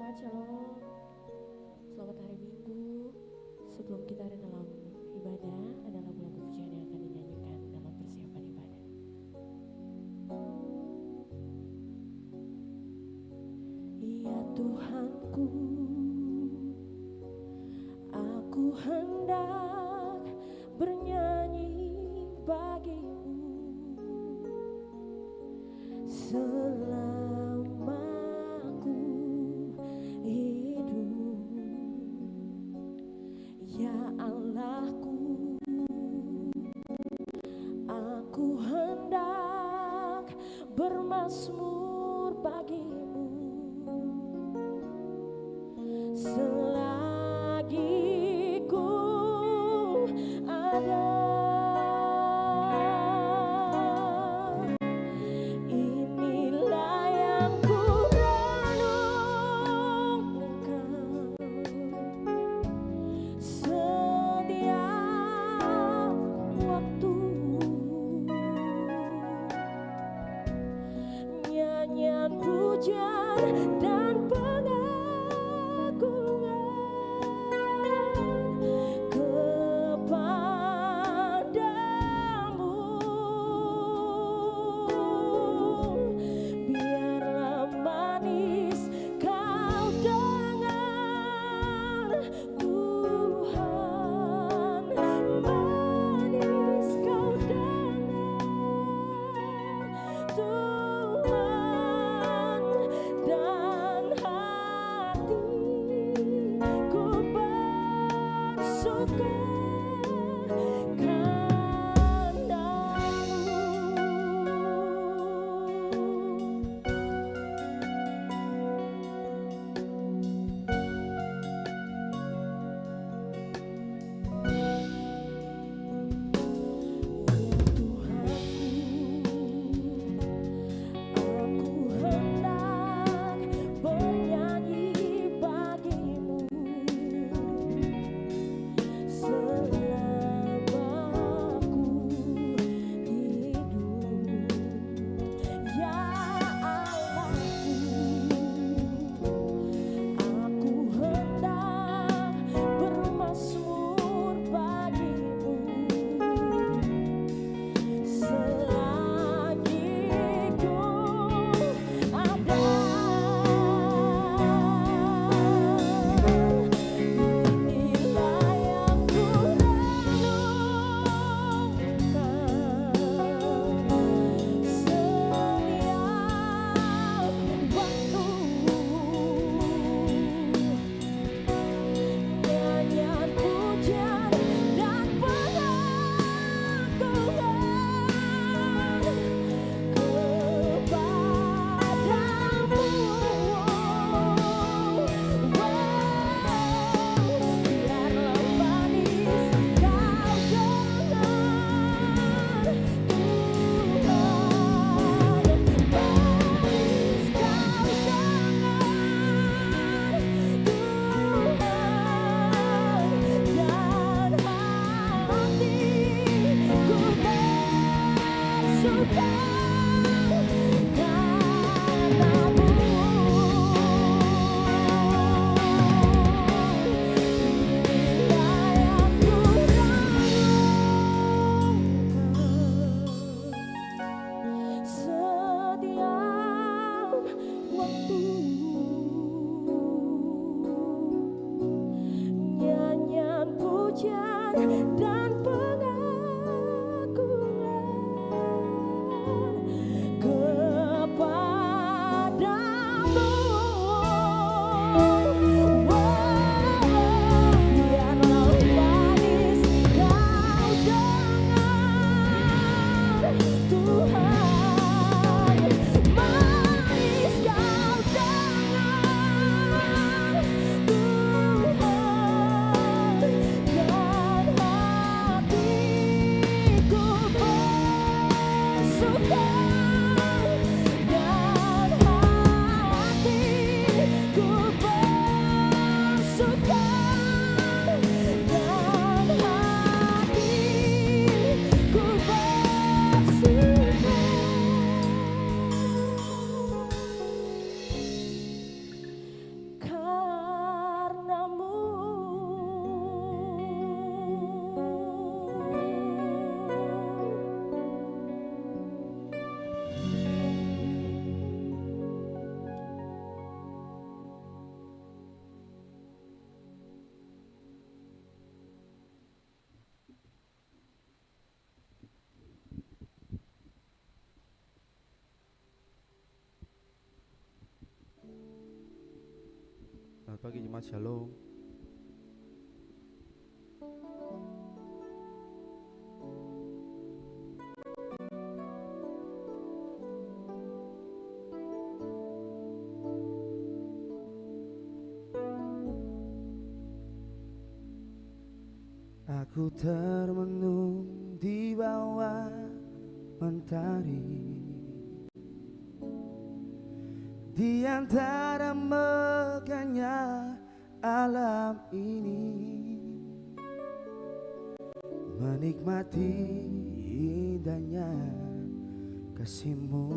Selamat Shalom. Selamat hari Minggu. Sebelum kita dalam ibadah, ada lagu-lagu pujian yang akan dinyanyikan dalam persiapan ibadah. Ya Tuhanku, aku hendak bernyanyi bagimu selama ku hidup. Ya Allahku, aku hendak bermazmur bagimu selagi ku ada. Inilah yang ku renungkan setiap waktu, nyanyian pujian dan pengagungan kepadamu. Biarlah manis kau dengar Tuhan, manis kau dengar Tuhan, dan hatiku bersuka pagi Jemaat Shalom. Aku termenung di bawah mentari, di antara megahnya alam ini, menikmati indahnya kasih-Mu.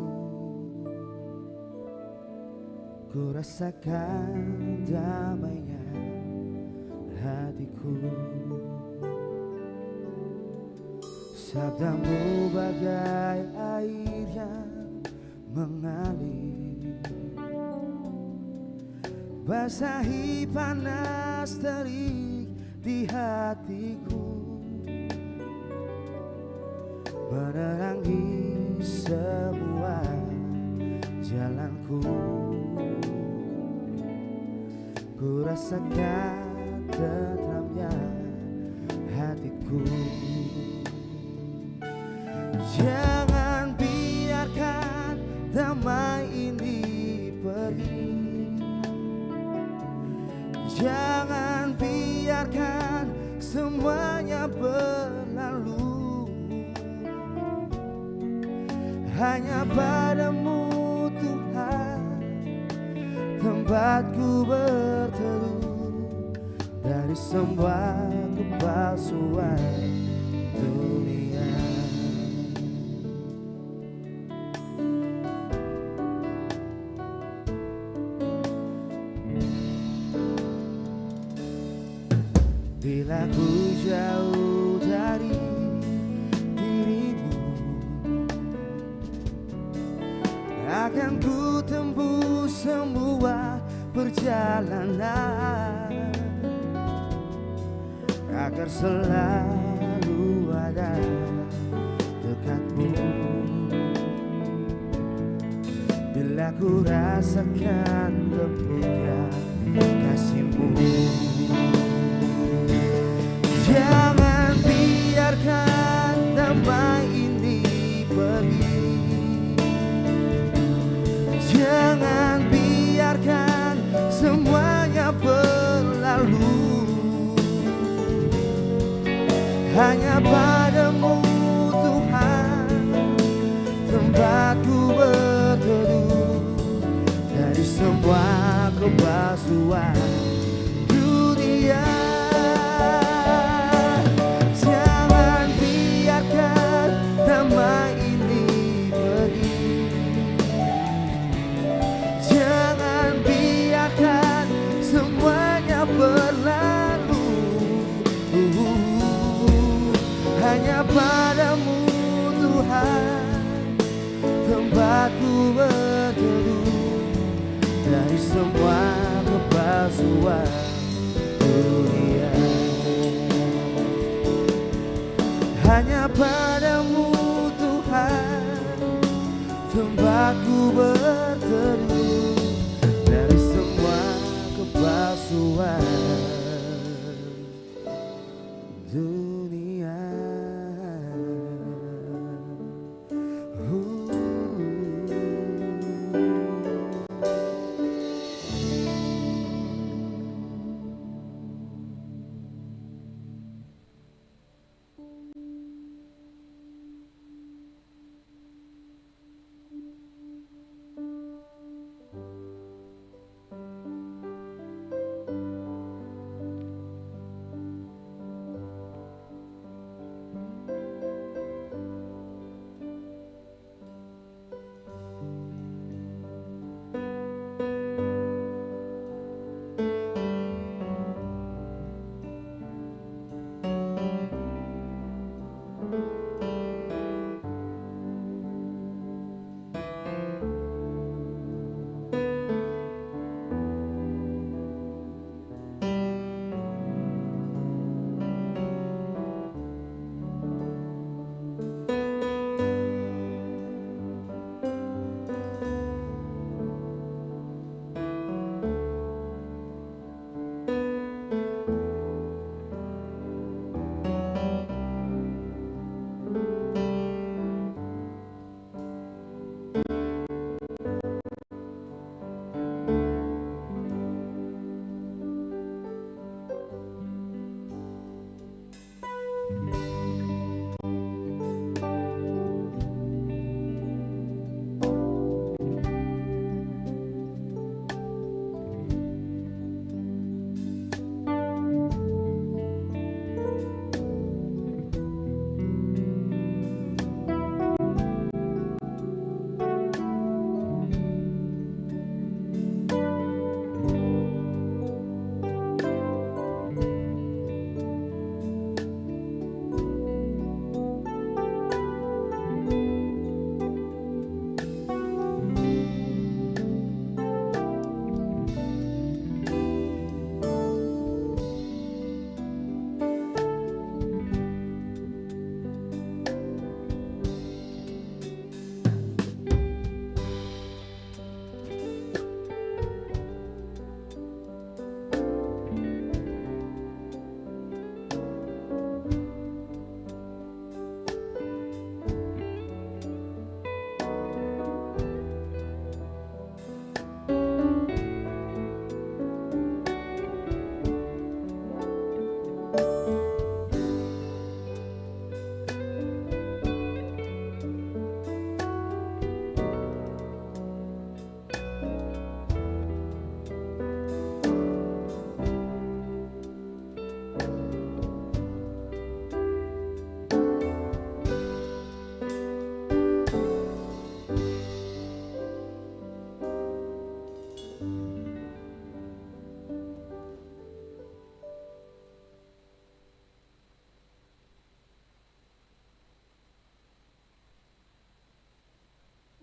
Ku rasakan damainya hatiku. Sabdamu bagai air yang mengalir, basahi panas terik di hatiku, menerangi semua jalanku. Ku rasakan tentramnya hatiku. Jangan biarkan damai ini pergi, jangan biarkan semuanya berlalu. Hanya padamu Tuhan tempatku berteduh dari semua kepalsuan dunia. Bila ku jauh dari dirimu, akan ku tembus semua perjalanan, agar selalu ada dekatmu. Bila ku rasakan lembutnya kasih-Mu, jangan biarkan damai ini pergi, jangan biarkan semuanya berlalu. Hanya padamu Tuhan tempatku berteduh dari semua kepalsuan dunia. Jangan biarkan damai ini pergi, jangan biarkan semuanya berlalu. Hanya padamu Tuhan tempatku berteduh dari semua kepalsuan dunia. Hanya padamu Tuhan tempatku berteduh dari semua kepalsuan dunia.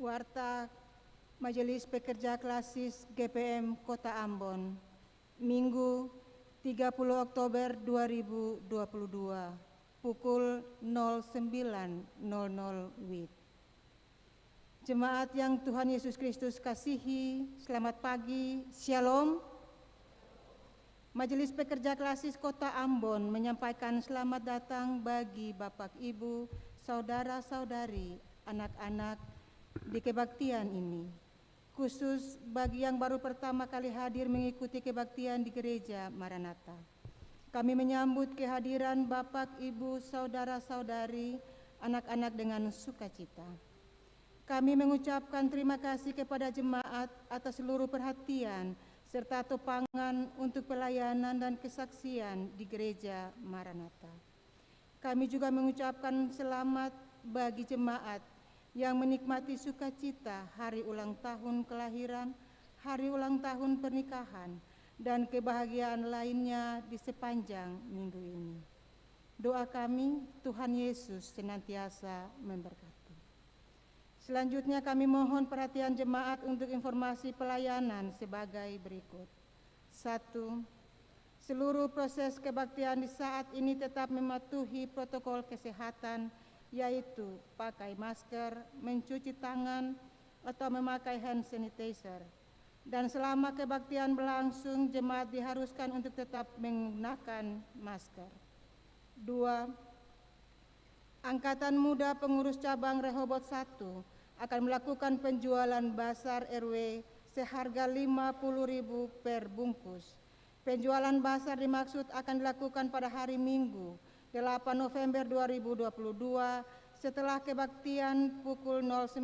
Warta Majelis Pekerja Klasis GPM Kota Ambon, Minggu 30 Oktober 2022, pukul 09.00 WIB. Jemaat yang Tuhan Yesus Kristus kasihi, selamat pagi, Shalom. Majelis Pekerja Klasis Kota Ambon menyampaikan selamat datang bagi Bapak, Ibu, Saudara-saudari, anak-anak di kebaktian ini. Khusus bagi yang baru pertama kali hadir mengikuti kebaktian di Gereja Maranatha. Kami menyambut kehadiran Bapak, Ibu, Saudara-saudari, anak-anak dengan sukacita. Kami mengucapkan terima kasih kepada jemaat atas seluruh perhatian serta topangan untuk pelayanan dan kesaksian di Gereja Maranatha. Kami juga mengucapkan selamat bagi jemaat yang menikmati sukacita hari ulang tahun kelahiran, hari ulang tahun pernikahan, dan kebahagiaan lainnya di sepanjang minggu ini. Doa kami, Tuhan Yesus senantiasa memberkati. Selanjutnya kami mohon perhatian jemaat untuk informasi pelayanan sebagai berikut. 1. Seluruh proses kebaktian di saat ini tetap mematuhi protokol kesehatan, yaitu pakai masker, mencuci tangan, atau memakai hand sanitizer. Dan selama kebaktian berlangsung, jemaat diharuskan untuk tetap menggunakan masker. 2. Angkatan Muda Pengurus Cabang Rehoboth 1 akan melakukan penjualan basar RW seharga Rp50.000 per bungkus. Penjualan basar dimaksud akan dilakukan pada hari Minggu 8 November 2022 setelah kebaktian pukul 09.00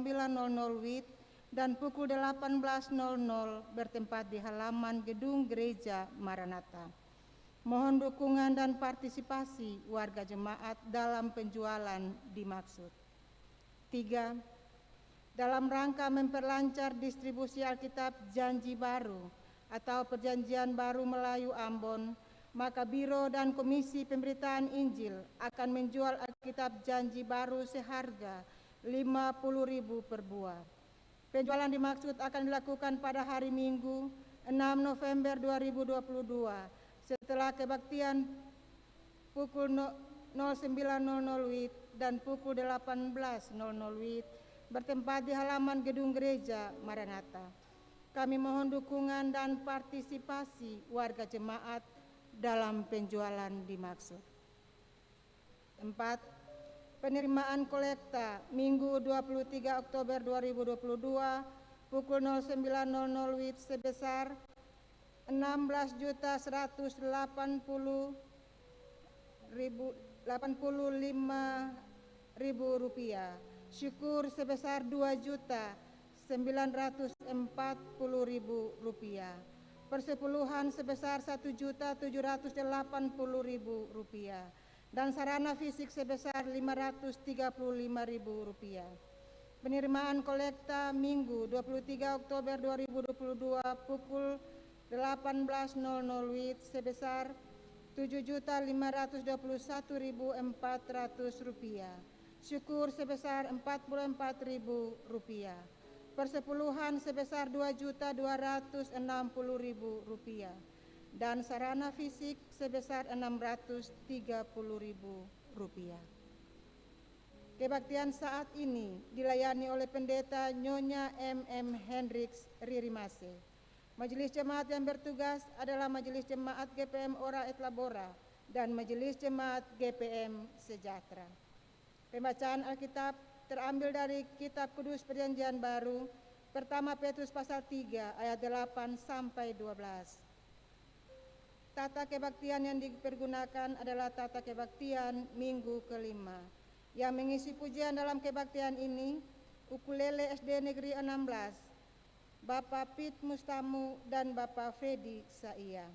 WIB dan pukul 18.00 bertempat di halaman gedung Gereja Maranatha. Mohon dukungan dan partisipasi warga jemaat dalam penjualan dimaksud. 3. Dalam rangka memperlancar distribusi Alkitab Janji Baru atau Perjanjian Baru Melayu Ambon, maka Biro dan Komisi Pemberitaan Injil akan menjual Alkitab Janji Baru seharga Rp50.000 per buah. Penjualan dimaksud akan dilakukan pada hari Minggu 6 November 2022 setelah kebaktian pukul 09.00 WIB dan pukul 18.00 WIB bertempat di halaman gedung Gereja Maranatha. Kami mohon dukungan dan partisipasi warga jemaat dalam penjualan dimaksud. 4. Penerimaan kolekta Minggu 23 Oktober 2022 pukul 09.00 WIB sebesar Rp16.885.000. Syukur sebesar Rp2.940.000, persepuluhan sebesar Rp1.780.000, dan sarana fisik sebesar Rp535.000. Penerimaan kolekta Minggu 23 Oktober 2022 pukul 18.00 WIB sebesar Rp7.521.400. Syukur sebesar Rp44.000, persepuluhan sebesar Rp2.260.000, dan sarana fisik sebesar Rp630.000. Kebaktian saat ini dilayani oleh Pendeta Nyonya M.M. Hendricks Ririmase. Majelis Jemaat yang bertugas adalah Majelis Jemaat GPM Ora et Labora dan Majelis Jemaat GPM Sejahtera. Pembacaan Alkitab terambil dari Kitab Kudus Perjanjian Baru, pertama Petrus pasal 3 ayat 8 sampai 12. Tata kebaktian yang dipergunakan adalah tata kebaktian minggu kelima. Yang mengisi pujian dalam kebaktian ini, ukulele SD Negeri 16, Bapak Pit Mustamu dan Bapak Freddy Saia.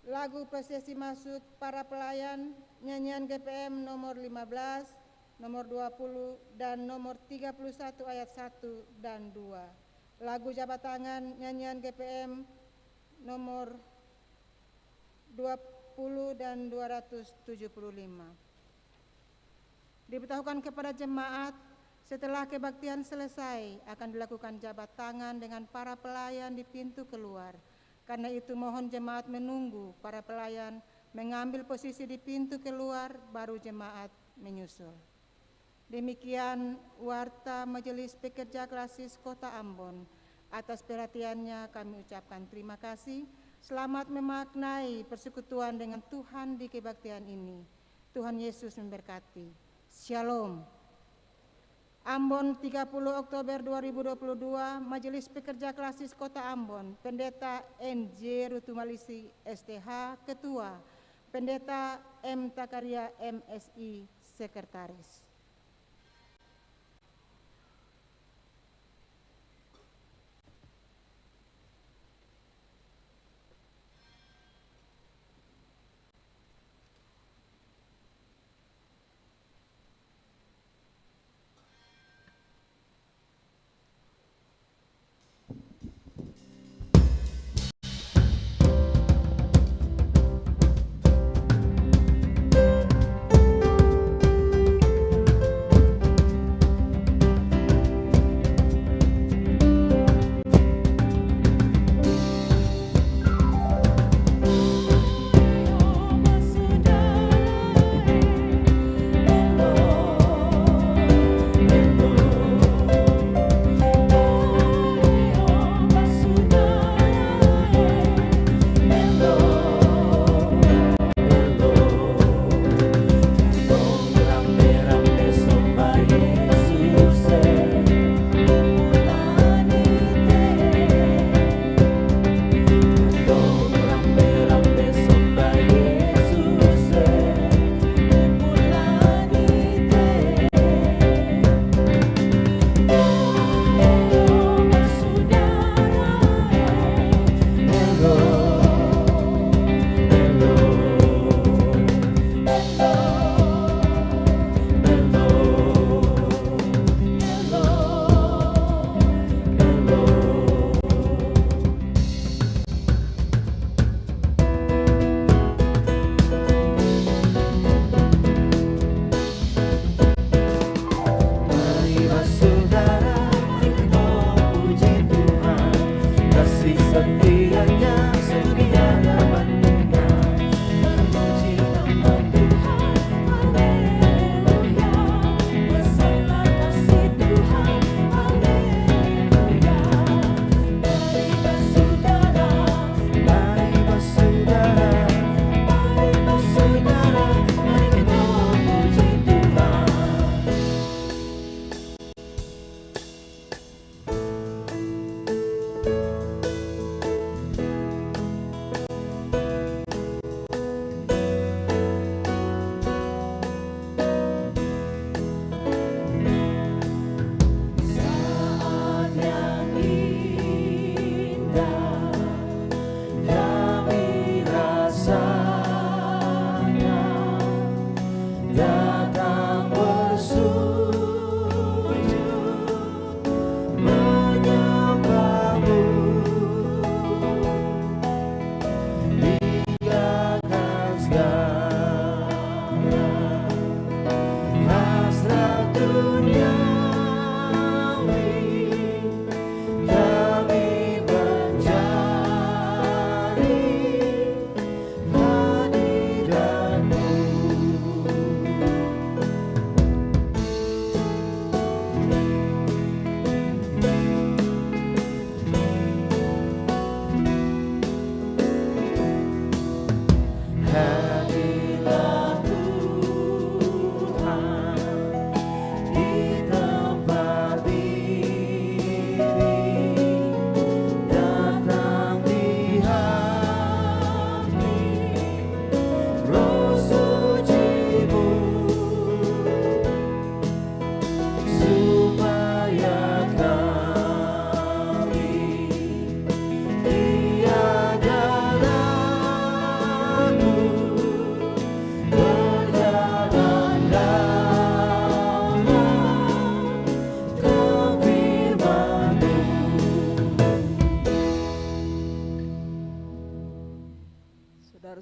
Lagu prosesi masuk para pelayan, nyanyian GPM nomor 15, nomor 20, dan nomor 31 ayat 1 dan 2. Lagu jabat tangan, nyanyian GPM nomor 20 dan 275. Diberitahukan kepada jemaat, Setelah kebaktian selesai, akan dilakukan jabat tangan dengan para pelayan di pintu keluar. Karena itu mohon jemaat menunggu para pelayan mengambil posisi di pintu keluar, baru jemaat menyusul. Demikian warta Majelis Pekerja Klasis Kota Ambon. Atas perhatiannya kami ucapkan terima kasih. Selamat memaknai persekutuan dengan Tuhan di kebaktian ini. Tuhan Yesus memberkati. Shalom. Ambon 30 Oktober 2022, Majelis Pekerja Klasis Kota Ambon, Pendeta N.J. Rutumalisi STH, Ketua, Pendeta M. Takaria MSI, Sekretaris.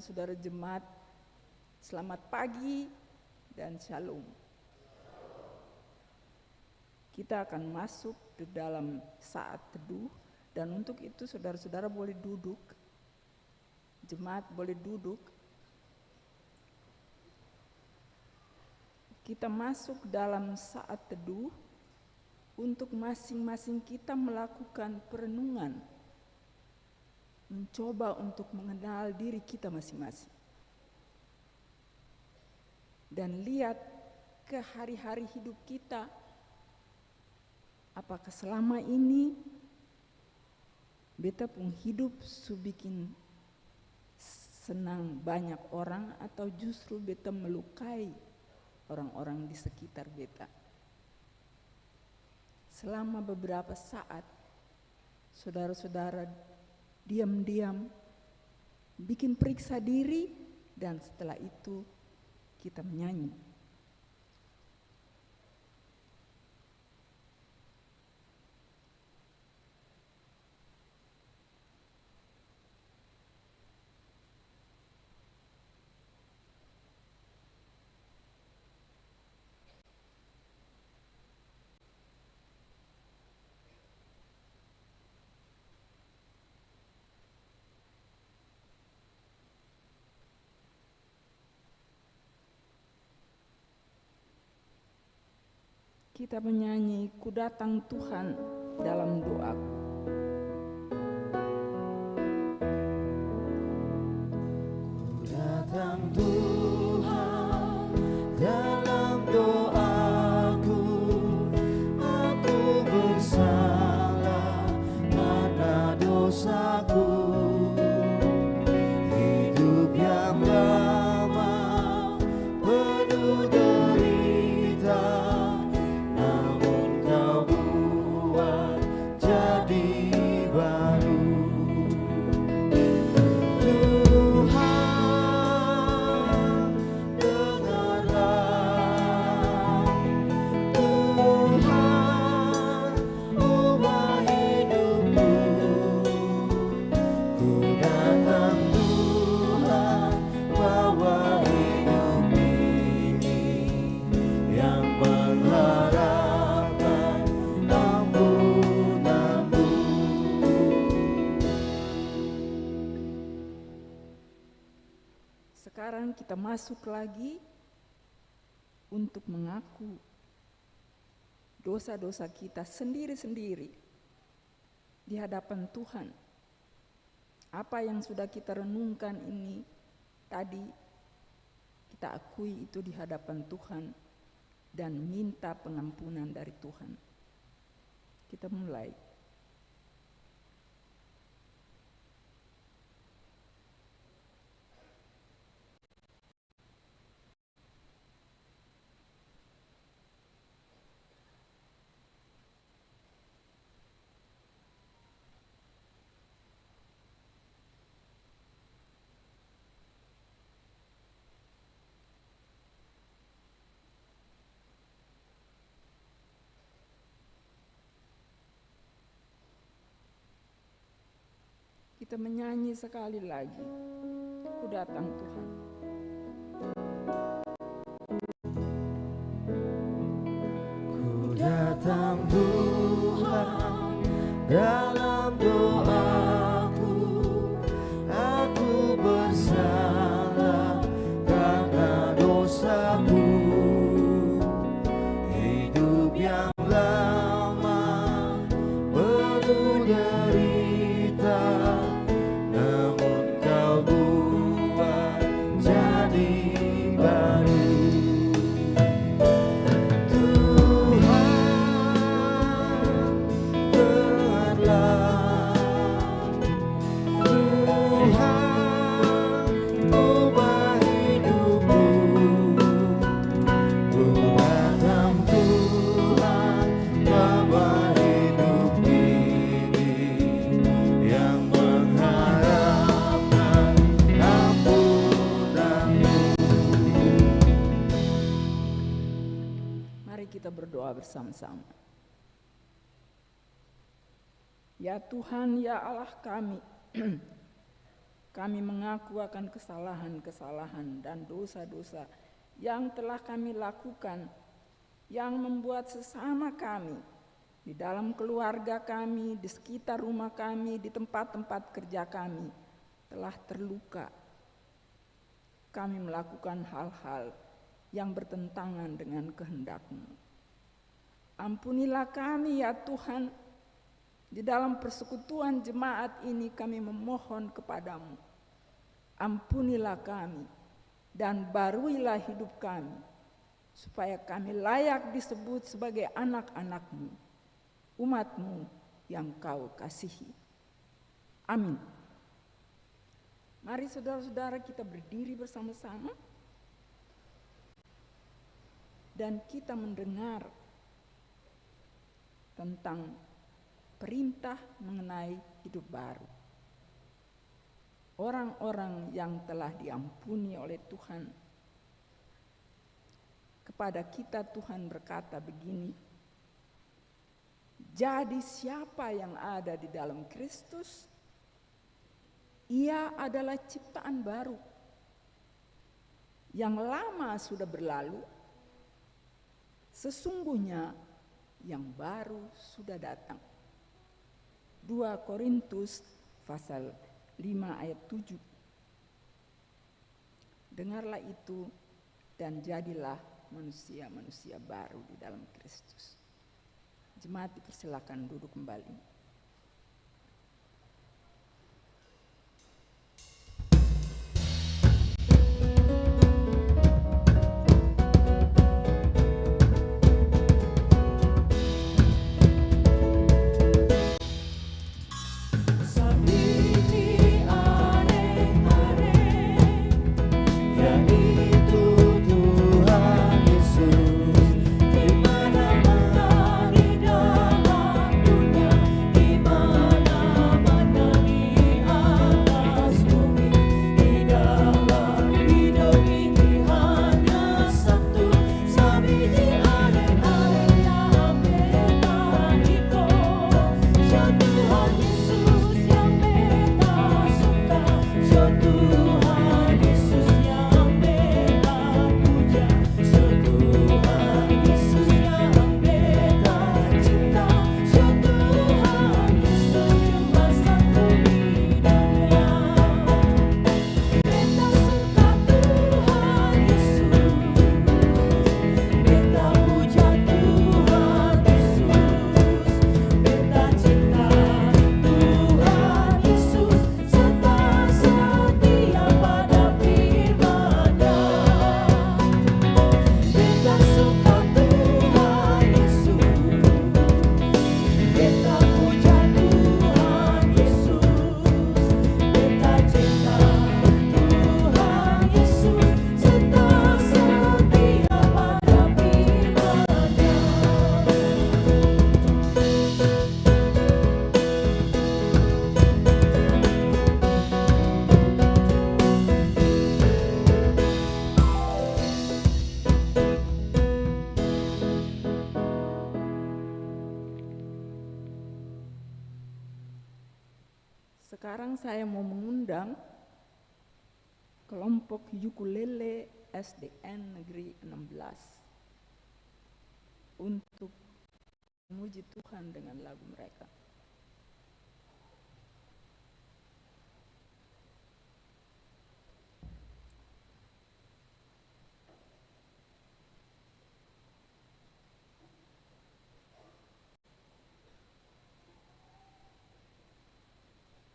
saudara-saudara jemaat, selamat pagi dan shalom. kita akan masuk di dalam saat teduh, dan untuk itu saudara-saudara boleh duduk, jemaat boleh duduk. Kita masuk dalam saat teduh untuk masing-masing kita melakukan perenungan, mencoba untuk mengenal diri kita masing-masing. Dan lihat ke hari-hari hidup kita, apakah selama ini beta pun hidup su bikin senang banyak orang, atau justru beta melukai orang-orang di sekitar beta. Selama beberapa saat, saudara-saudara diam-diam bikin periksa diri, dan setelah itu kita menyanyi. Kita menyanyi "Ku Datang Tuhan" dalam doaku. Ku datang Tuhan dalam doaku, aku bersalah karena dosaku. Hidup yang lama penuh derita, namun Kau buat jadi baru. Tuhan, dengarlah. Tuhan, ubah hidupku. Ku datang Tuhan, bawa hidup ini yang mengharapkan ampunan-Mu. Sekarang kita masuk lagi untuk mengaku dosa-dosa kita sendiri-sendiri di hadapan Tuhan. Apa yang sudah kita renungkan ini tadi, kita akui itu di hadapan Tuhan dan minta pengampunan dari Tuhan. Kita mulai. Kita menyanyi sekali lagi. Ku datang Tuhan. Ku datang Tuhan dalam doaku, aku bersalah karena dosaku. Hidup yang lama penuh derita, namun Kau buat jadi baru. Kita berdoa bersama-sama. Ya Tuhan, ya Allah kami, kami mengaku akan kesalahan-kesalahan dan dosa-dosa yang telah kami lakukan yang membuat sesama kami, di dalam keluarga kami, di sekitar rumah kami, di tempat-tempat kerja kami, telah terluka. Kami melakukan hal-hal yang bertentangan dengan kehendak-Mu. Ampunilah kami ya Tuhan, di dalam persekutuan jemaat ini kami memohon kepadamu. Ampunilah kami dan baruilah hidup kami, supaya kami layak disebut sebagai anak-anak-Mu, umat-Mu yang Kau kasihi. Amin. Mari saudara-saudara kita berdiri bersama-sama dan kita mendengar tentang perintah mengenai hidup baru. Orang-orang yang telah diampuni oleh Tuhan, kepada kita Tuhan berkata begini, jadi siapa yang ada di dalam Kristus, ia adalah ciptaan baru. Yang lama sudah berlalu, sesungguhnya yang baru sudah datang. 2 Korintus pasal 5 ayat 7. Dengarlah itu dan jadilah manusia-manusia baru di dalam Kristus. Jemaat dipersilakan duduk kembali. Sekarang saya mau mengundang kelompok ukulele SDN Negeri 16 untuk memuji Tuhan dengan lagu mereka.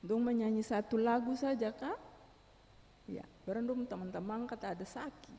Dong menyanyi satu lagu saja kah? Ya, berendam teman-teman kata ada saki.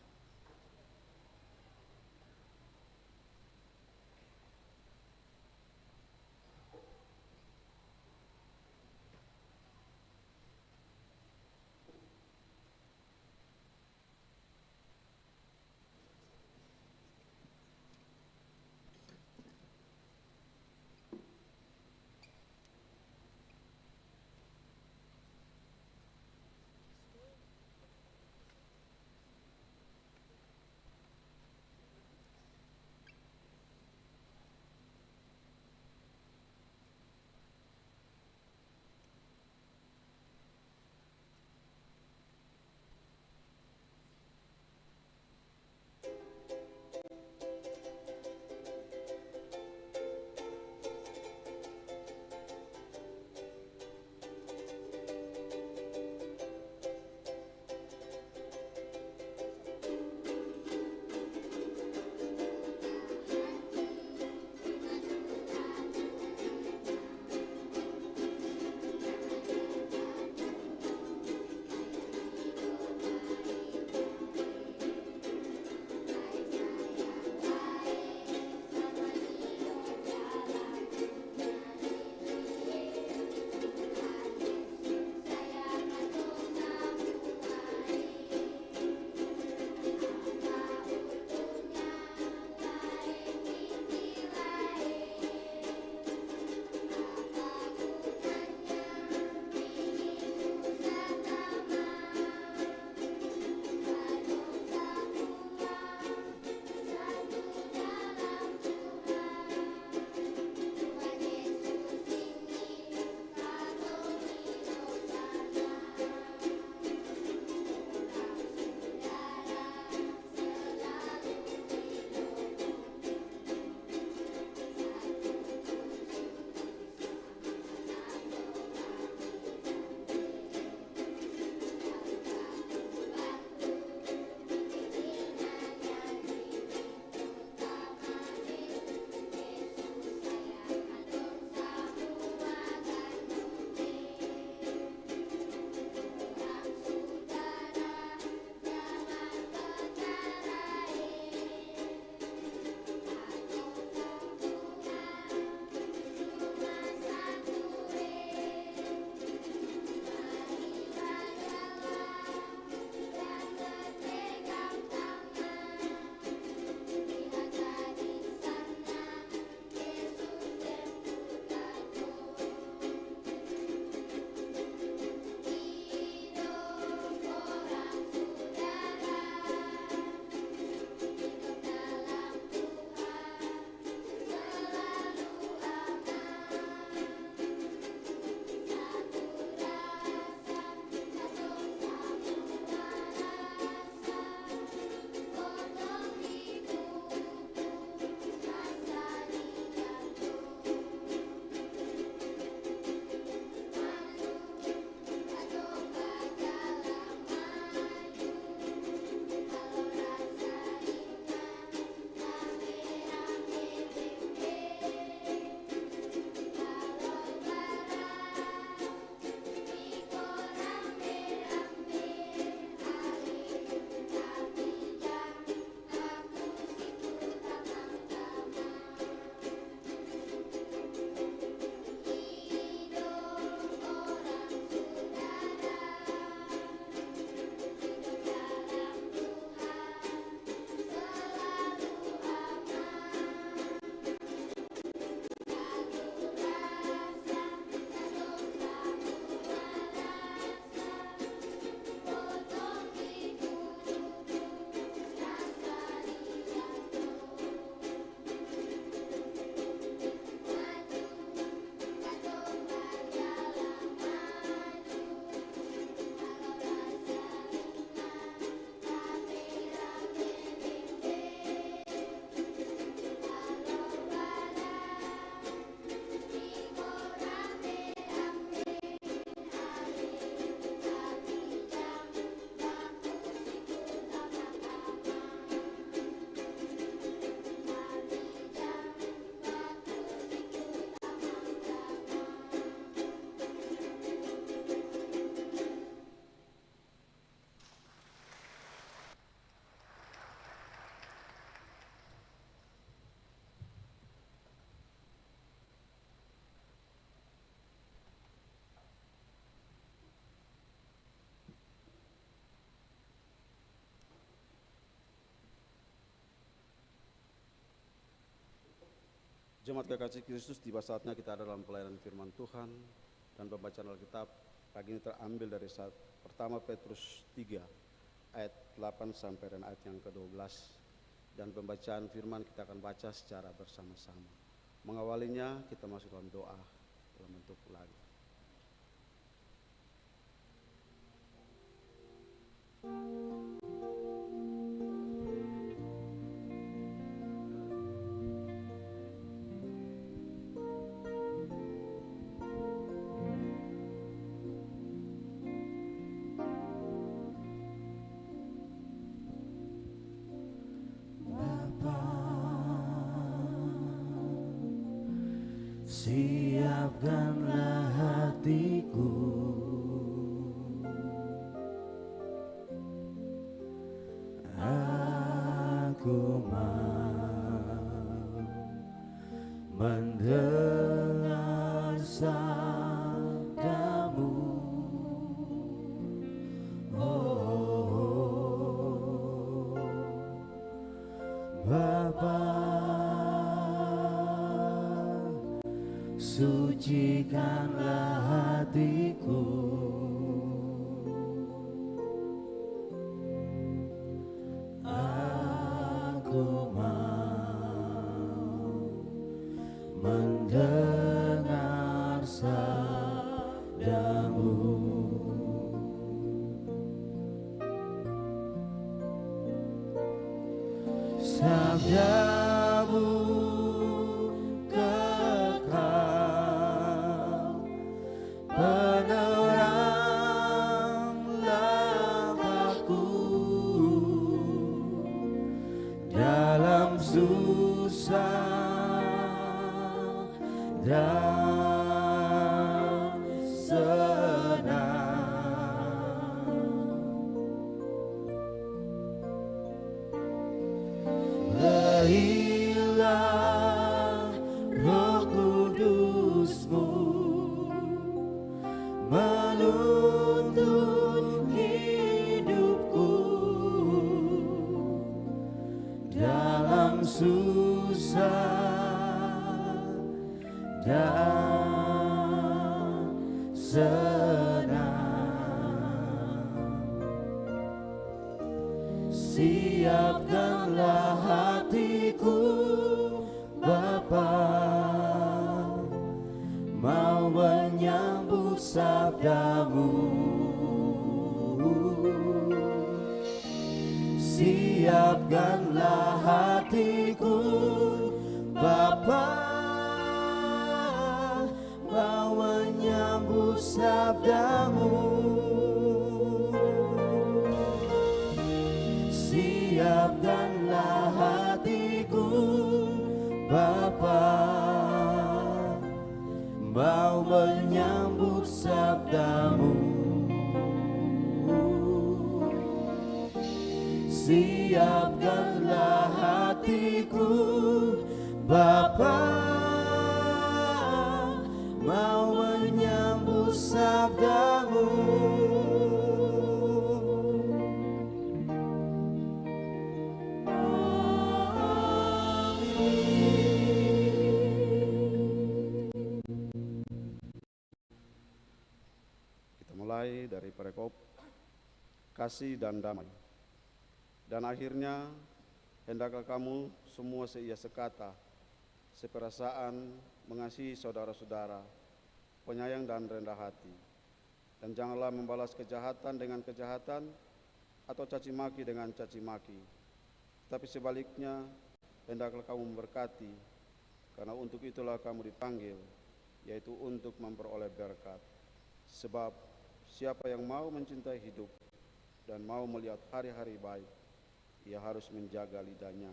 Jemaat kekasih Kristus, tiba saatnya kita ada dalam pelayanan firman Tuhan dan pembacaan Alkitab pagi ini terambil dari pertama Petrus 3 ayat 8 sampai dan ayat yang ke-12, dan pembacaan firman kita akan baca secara bersama-sama. Mengawalinya kita masuk dalam doa dalam bentuk ulangan. Siapkanlah hatiku, aku mau mendengar sabdamu. Oh, Bapa, sucikanlah hatiku, aku mau mendengar sabdamu. Sabdamu kekal, penerang langkahku dalam susah dan senang. Berilah Roh Kudus-Mu menuntun hidupku dalam susah dan senang. Siapkanlah hatiku, Bapa, mau menyambut sabdamu. Siapkanlah hatiku, Bapa, mau menyambut sabdamu. Siapkanlah hatiku, Bapa, mau menyambut sabdamu. Siapkanlah hatiku, Bapa, mau menyambut sabdamu. Mulai dari perikop kasih dan damai. Dan akhirnya hendaklah kamu semua seia sekata, seperasaan, mengasihi saudara-saudara, penyayang dan rendah hati. Dan janganlah membalas kejahatan dengan kejahatan atau caci maki dengan caci maki. Tapi sebaliknya hendaklah kamu memberkati, karena untuk itulah kamu dipanggil, yaitu untuk memperoleh berkat. Sebab siapa yang mau mencintai hidup dan mau melihat hari-hari baik, ia harus menjaga lidahnya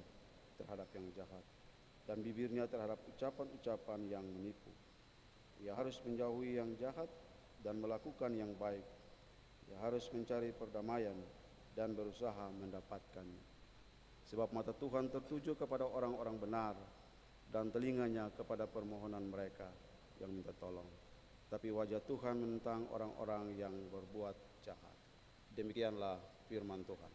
terhadap yang jahat dan bibirnya terhadap ucapan-ucapan yang menipu. Ia harus menjauhi yang jahat dan melakukan yang baik. Ia harus mencari perdamaian dan berusaha mendapatkannya. Sebab mata Tuhan tertuju kepada orang-orang benar dan telinganya kepada permohonan mereka yang minta tolong. Tapi wajah Tuhan menentang orang-orang yang berbuat jahat. Demikianlah firman Tuhan.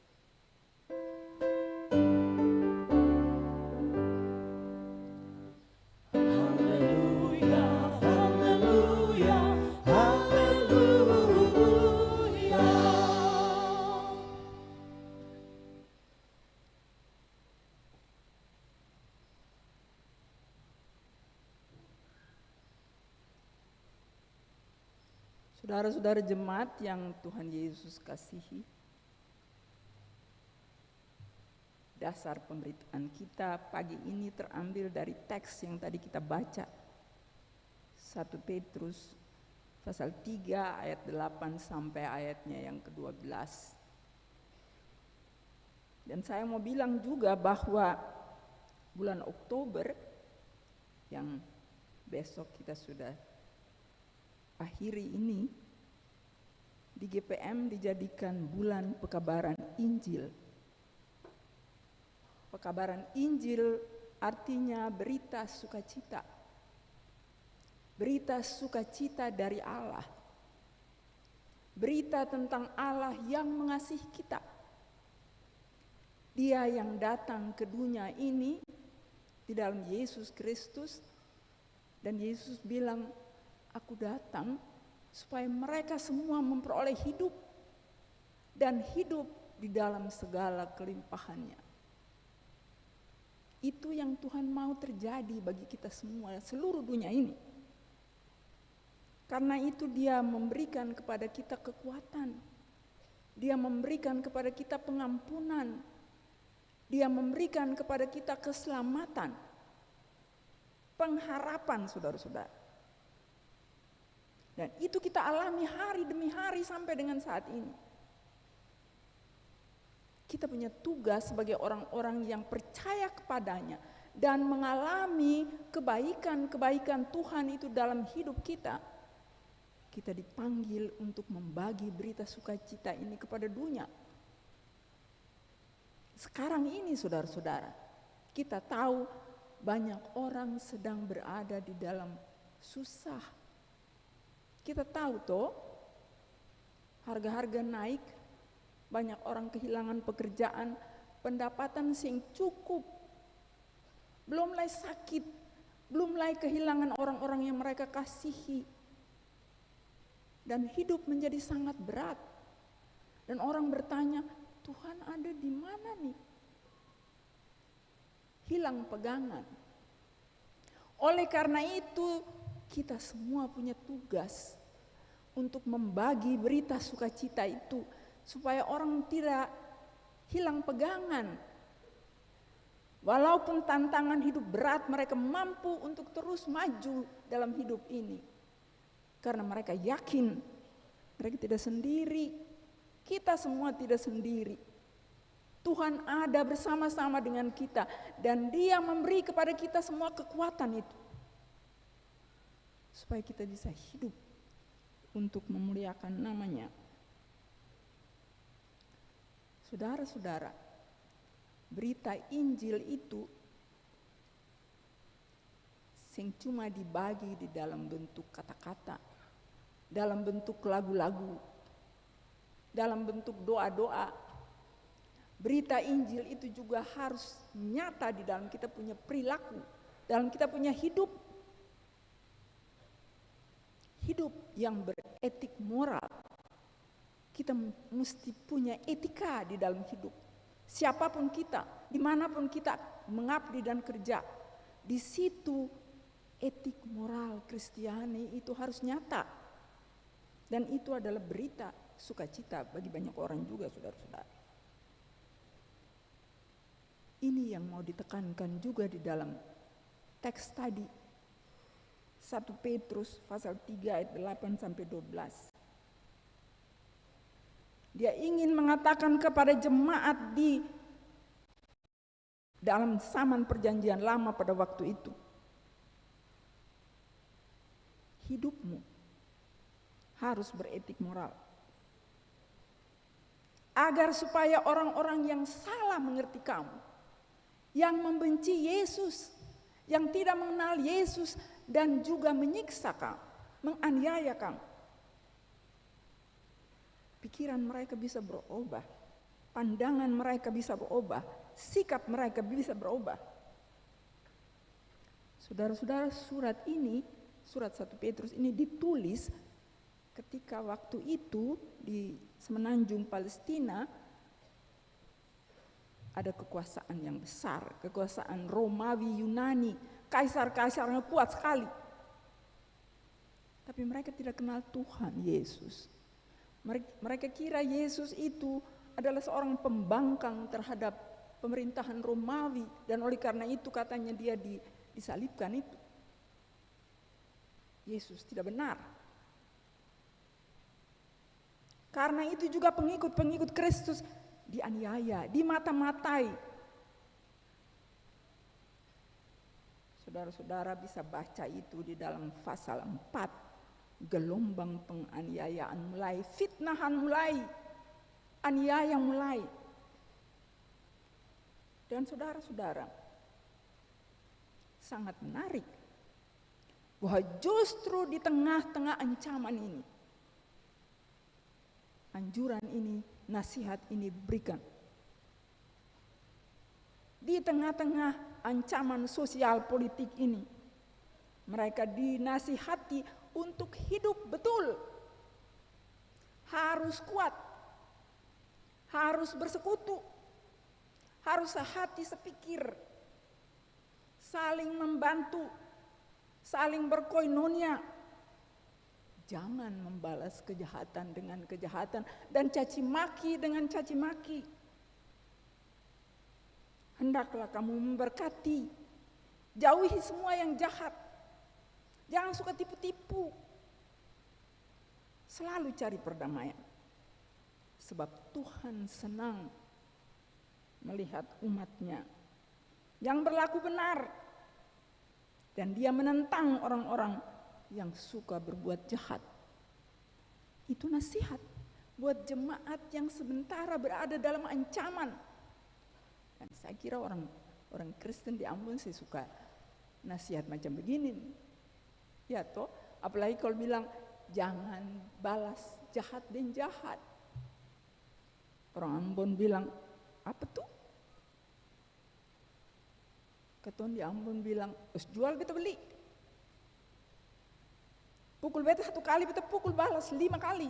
Saudara-saudara jemaat yang Tuhan Yesus kasihi, dasar pemberitaan kita pagi ini terambil dari teks yang tadi kita baca, 1 Petrus pasal 3 ayat 8 sampai ayatnya yang ke-12. Dan saya mau bilang juga bahwa bulan Oktober yang besok kita sudah akhiri ini, di GPM dijadikan bulan pekabaran Injil. Pekabaran Injil artinya berita sukacita. Berita sukacita dari Allah. Berita tentang Allah yang mengasihi kita. Dia yang datang ke dunia ini di dalam Yesus Kristus, dan Yesus bilang, aku datang supaya mereka semua memperoleh hidup dan hidup di dalam segala kelimpahannya. Itu yang Tuhan mau terjadi bagi kita semua, seluruh dunia ini. Karena itu Dia memberikan kepada kita kekuatan. Dia memberikan kepada kita pengampunan. Dia memberikan kepada kita keselamatan. Pengharapan, saudara-saudara. Dan itu kita alami hari demi hari sampai dengan saat ini. Kita punya tugas sebagai orang-orang yang percaya kepadanya dan mengalami kebaikan-kebaikan Tuhan itu dalam hidup kita. Kita dipanggil untuk membagi berita sukacita ini kepada dunia. Sekarang ini saudara-saudara, kita tahu banyak orang sedang berada di dalam susah. Kita tahu toh, harga-harga naik, banyak orang kehilangan pekerjaan, pendapatan sing cukup. Belum lagi sakit, belum lagi kehilangan orang-orang yang mereka kasihi. Dan hidup menjadi sangat berat. Dan orang bertanya, Tuhan ada di mana nih? Hilang pegangan. Oleh karena itu, kita semua punya tugas untuk membagi berita sukacita itu supaya orang tidak hilang pegangan. Walaupun tantangan hidup berat, mereka mampu untuk terus maju dalam hidup ini. Karena mereka yakin mereka tidak sendiri. Kita semua tidak sendiri. Tuhan ada bersama-sama dengan kita dan Dia memberi kepada kita semua kekuatan itu. Supaya kita bisa hidup untuk memuliakan namanya. Saudara-saudara, berita Injil itu sing cuma dibagi di dalam bentuk kata-kata, dalam bentuk lagu-lagu, dalam bentuk doa-doa. Berita Injil itu juga harus nyata di dalam kita punya perilaku, dalam kita punya hidup. Hidup yang beretik moral. Kita mesti punya etika di dalam hidup. Siapapun kita, dimanapun kita mengabdi dan kerja, di situ etik moral Kristiani itu harus nyata. Dan itu adalah berita sukacita bagi banyak orang juga, saudara-saudara. Ini yang mau ditekankan juga di dalam teks tadi. 1 Petrus pasal 3 ayat 8 sampai 12. Dia ingin mengatakan kepada jemaat di dalam zaman perjanjian lama pada waktu itu. Hidupmu harus beretik moral. Agar supaya orang-orang yang salah mengerti kamu, yang membenci Yesus, yang tidak mengenal Yesus dan juga menyiksa kamu, menganiaya kamu, pikiran mereka bisa berubah, pandangan mereka bisa berubah, sikap mereka bisa berubah. Saudara-saudara, surat ini, surat 1 Petrus ini ditulis ketika waktu itu di semenanjung Palestina ada kekuasaan yang besar, kekuasaan Romawi Yunani, kaisar-kaisarnya kuat sekali. Tapi mereka tidak kenal Tuhan Yesus. Mereka kira Yesus itu adalah seorang pembangkang terhadap pemerintahan Romawi, dan oleh karena itu katanya dia disalibkan itu. Yesus tidak benar. Karena itu juga pengikut-pengikut Kristus dianiaya, dimata-matai. Saudara-saudara bisa baca itu di dalam pasal 4. Gelombang penganiayaan mulai, fitnahan mulai, aniaya mulai. Dan saudara-saudara, sangat menarik bahwa justru di tengah-tengah ancaman ini, anjuran ini, nasihat ini berikan. Di tengah-tengah ancaman sosial politik ini, mereka dinasihati untuk hidup betul. Harus kuat, harus bersekutu, harus sehati sepikir, saling membantu, saling berkoinonia. Jangan membalas kejahatan dengan kejahatan dan caci maki dengan caci maki. Hendaklah kamu memberkati, jauhi semua yang jahat. Jangan suka tipu-tipu. Selalu cari perdamaian. Sebab Tuhan senang melihat umatnya yang berlaku benar. Dan dia menentang orang-orang yang suka berbuat jahat. Itu nasihat buat jemaat yang sementara berada dalam ancaman. Dan saya kira orang Kristen di Ambon sih suka nasihat macam begini. Ya toh, apalagi kalau bilang jangan balas jahat dan jahat. Orang Ambon bilang, apa tuh? Keton di Ambon bilang, us jual beta beli. Pukul beta 1 kali, beta pukul balas 5 kali.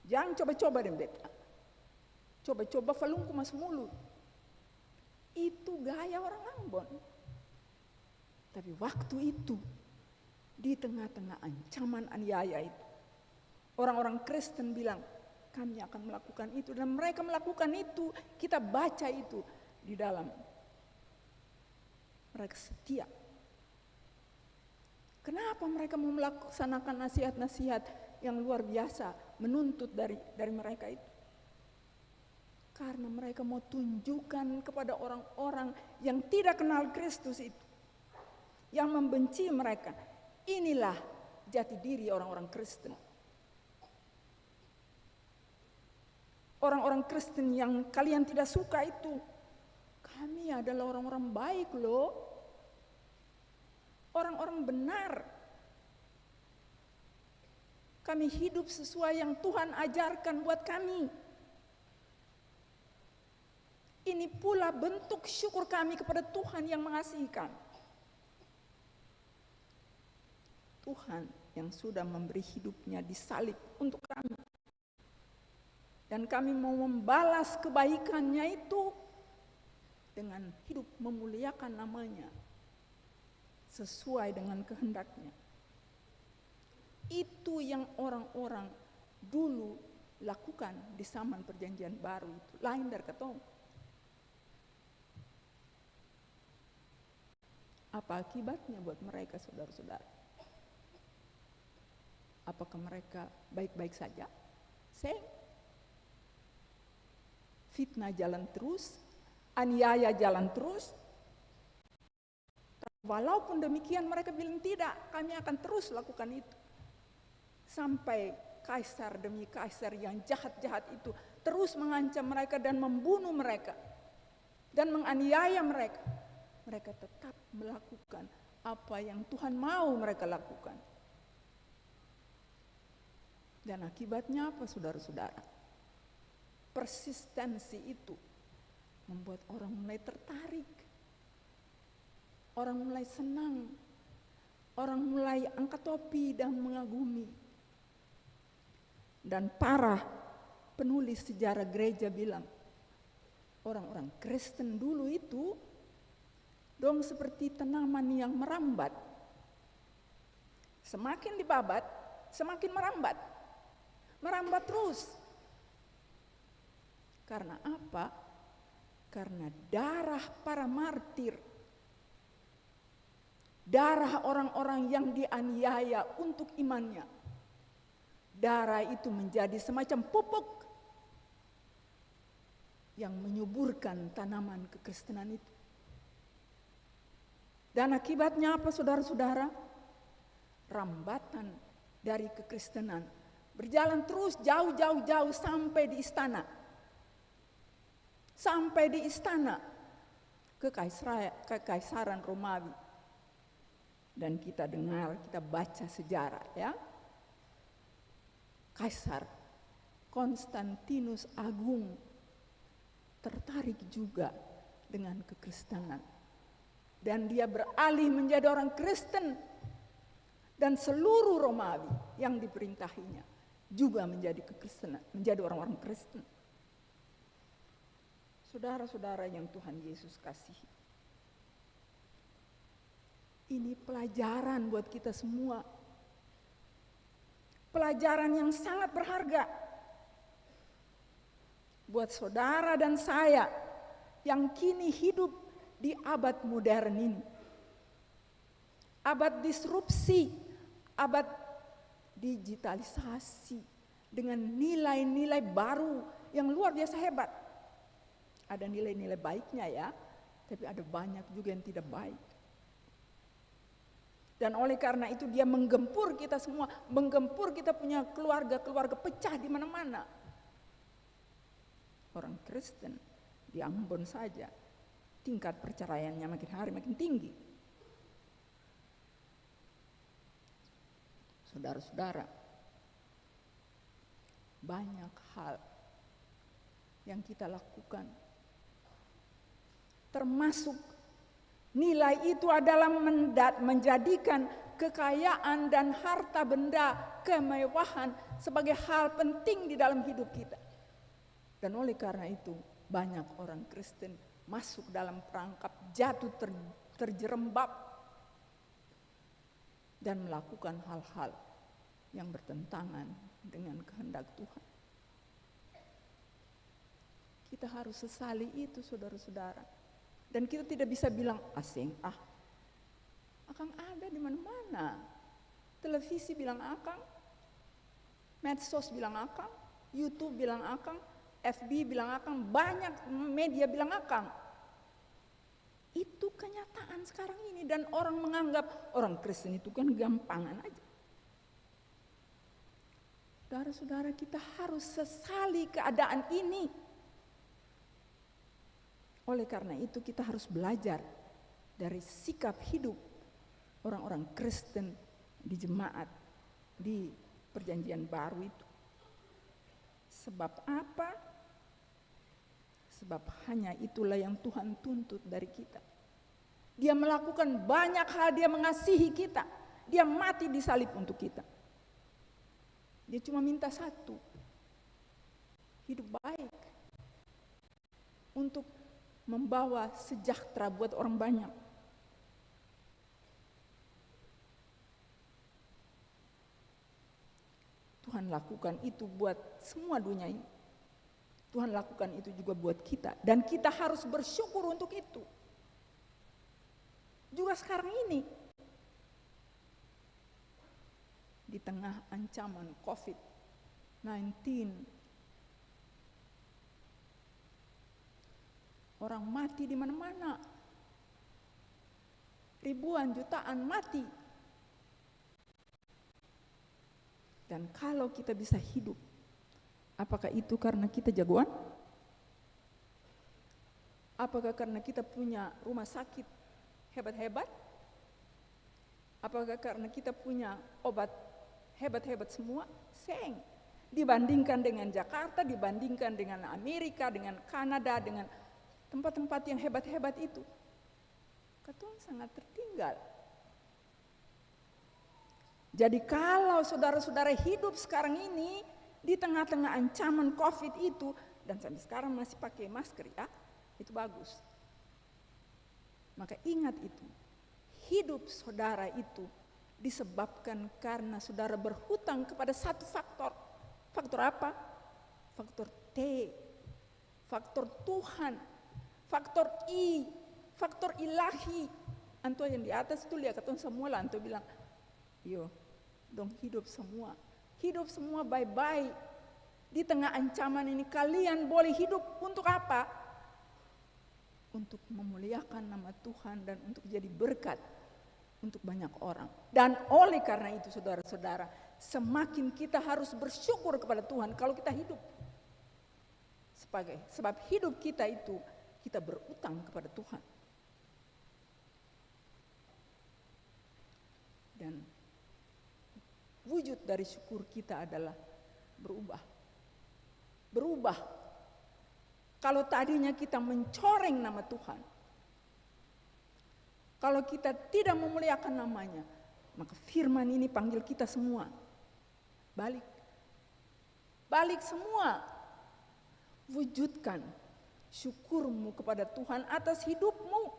Jangan coba-coba dengan beta. Coba-coba falungku masuk mulut. Itu gaya orang Ambon. Tapi waktu itu, di tengah-tengah ancaman aniaya itu, orang-orang Kristen bilang, kami akan melakukan itu. Dan mereka melakukan itu, kita baca itu di dalam. Mereka setia. Kenapa mereka mau melaksanakan nasihat-nasihat yang luar biasa, menuntut dari mereka itu? Karena mereka mau tunjukkan kepada orang-orang yang tidak kenal Kristus itu, yang membenci mereka. Inilah jati diri orang-orang Kristen. Orang-orang Kristen yang kalian tidak suka itu, kami adalah orang-orang baik loh. Orang-orang benar. Kami hidup sesuai yang Tuhan ajarkan buat kami. Ini pula bentuk syukur kami kepada Tuhan yang mengasihi kami. Tuhan yang sudah memberi hidupnya disalib untuk kami. Dan kami mau membalas kebaikannya itu dengan hidup memuliakan namanya sesuai dengan kehendaknya. Itu yang orang-orang dulu lakukan di zaman perjanjian baru itu. Lain dari ketong. Apa akibatnya buat mereka, saudara-saudara? Apakah mereka baik-baik saja? Fitnah jalan terus, aniaya jalan terus. Walaupun demikian mereka bilang tidak, kami akan terus lakukan itu. Sampai kaisar demi kaisar yang jahat-jahat itu terus mengancam mereka dan membunuh mereka. Dan menganiaya mereka. Mereka tetap melakukan apa yang Tuhan mau mereka lakukan. Dan akibatnya apa, saudara-saudara? Persistensi itu membuat orang mulai tertarik. Orang mulai senang. Orang mulai angkat topi dan mengagumi. Dan para penulis sejarah gereja bilang, orang-orang Kristen dulu itu dong seperti tanaman yang merambat. Semakin dibabat, semakin merambat. Merambat terus. Karena apa? Karena darah para martir. Darah orang-orang yang dianiaya untuk imannya. Darah itu menjadi semacam pupuk yang menyuburkan tanaman kekristenan itu. Dan akibatnya apa, saudara-saudara? Rambatan dari kekristenan berjalan terus jauh sampai di istana. Sampai di istana kekaisaran Romawi. Dan kita dengar, kita baca sejarah ya. Kaisar Konstantinus Agung tertarik juga dengan kekristenan. Dan dia beralih menjadi orang Kristen. Dan seluruh Romawi yang diperintahinya juga menjadi kekristenan, menjadi orang-orang Kristen. Saudara-saudara yang Tuhan Yesus kasihi. Ini pelajaran buat kita semua. Pelajaran yang sangat berharga. Buat saudara dan saya yang kini hidup di abad modern ini. Abad disrupsi, abad digitalisasi dengan nilai-nilai baru yang luar biasa hebat. Ada nilai-nilai baiknya ya, tapi ada banyak juga yang tidak baik. Dan oleh karena itu dia menggempur kita semua, menggempur kita punya keluarga-keluarga pecah di mana-mana. Orang Kristen di Ambon saja tingkat perceraiannya makin hari makin tinggi. Saudara-saudara, banyak hal yang kita lakukan, termasuk nilai itu adalah menjadikan kekayaan dan harta benda, kemewahan sebagai hal penting di dalam hidup kita. Dan oleh karena itu banyak orang Kristen masuk dalam perangkap jatuh terjerembab dan melakukan hal-hal yang bertentangan dengan kehendak Tuhan. Kita harus sesali itu, saudara-saudara. Dan kita tidak bisa bilang asing, akang ada di mana-mana. Televisi bilang akang, medsos bilang akang, YouTube bilang akang, FB bilang akang, banyak media bilang akang. Itu kenyataan sekarang ini, dan orang menganggap orang Kristen itu kan gampangan aja. Saudara-saudara, kita harus sesali keadaan ini. Oleh karena itu kita harus belajar dari sikap hidup orang-orang Kristen di jemaat di Perjanjian Baru itu. Sebab apa? Sebab hanya itulah yang Tuhan tuntut dari kita. Dia melakukan banyak hal, dia mengasihi kita. Dia mati di salib untuk kita. Dia cuma minta satu, hidup baik untuk membawa sejahtera buat orang banyak. Tuhan lakukan itu buat semua dunia ini. Tuhan lakukan itu juga buat kita. Dan kita harus bersyukur untuk itu. Juga sekarang ini. Di tengah ancaman COVID-19. Orang mati di mana-mana. Ribuan, jutaan mati. Dan kalau kita bisa hidup, apakah itu karena kita jagoan? Apakah karena kita punya rumah sakit hebat-hebat? Apakah karena kita punya obat hebat-hebat semua? Seng. Dibandingkan dengan Jakarta, dibandingkan dengan Amerika, dengan Kanada, dengan tempat-tempat yang hebat-hebat itu, Katong sangat tertinggal. Jadi kalau saudara-saudara hidup sekarang ini di tengah-tengah ancaman COVID itu, dan sampai sekarang masih pakai masker ya, itu bagus. Maka ingat itu, hidup saudara itu disebabkan karena saudara berhutang kepada satu faktor. Faktor apa? Faktor T, faktor Tuhan, faktor I, faktor ilahi. Anto yang di atas itu lihat ketemu semua lah, anto bilang, yo, dong hidup semua bye-bye. Di tengah ancaman ini kalian boleh hidup untuk apa? Untuk memuliakan nama Tuhan dan untuk jadi berkat untuk banyak orang. Dan oleh karena itu saudara-saudara, semakin kita harus bersyukur kepada Tuhan kalau kita hidup. Sebab hidup kita itu kita berutang kepada Tuhan. Dan wujud dari syukur kita adalah berubah. Kalau tadinya kita mencoreng nama Tuhan, kalau kita tidak memuliakan namanya, maka firman ini panggil kita semua. Balik semua. Wujudkan syukurmu kepada Tuhan atas hidupmu.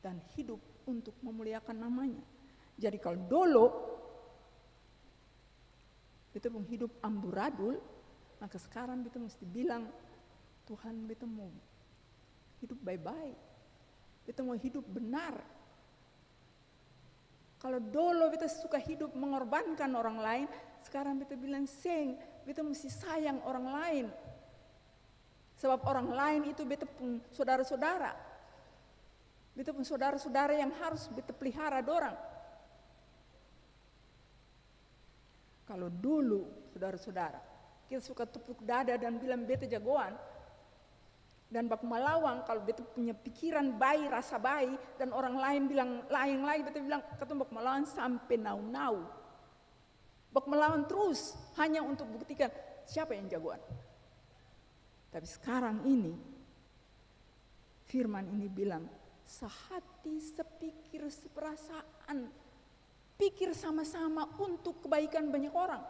Dan hidup untuk memuliakan namanya. Jadi kalau dulu kita mau hidup amburadul, maka sekarang kita mesti bilang, Tuhan kita mau hidup baik-baik. Kita mau hidup benar. Kalau dulu kita suka hidup mengorbankan orang lain, sekarang kita bilang kita mesti sayang orang lain. Sebab orang lain itu kita pun saudara-saudara. Kita pun saudara-saudara yang harus kita pelihara dorang. Kalau dulu saudara-saudara, kita suka tepuk dada dan bilang beta jagoan. Dan baku melawang kalau beta punya pikiran baik, rasa baik, dan orang lain bilang lain lagi, beta bilang ketemu baku melawan sampai nau-nau. Baku melawan terus hanya untuk buktikan siapa yang jagoan. Tapi sekarang ini firman ini bilang sehati, sepikir, seperasaan, pikir sama-sama untuk kebaikan banyak orang.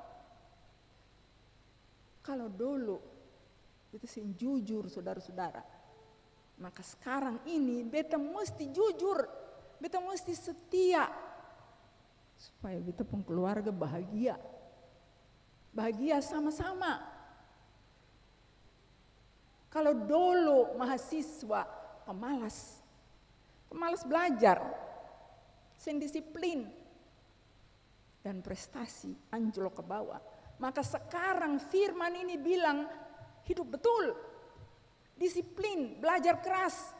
Kalau dulu beta jujur saudara-saudara, maka sekarang ini beta mesti jujur, beta mesti setia supaya beta pun keluarga bahagia sama-sama. Kalau dulu mahasiswa pemalas belajar, disiplin dan prestasi anjlok ke bawah, maka sekarang firman ini bilang hidup betul, disiplin, belajar keras,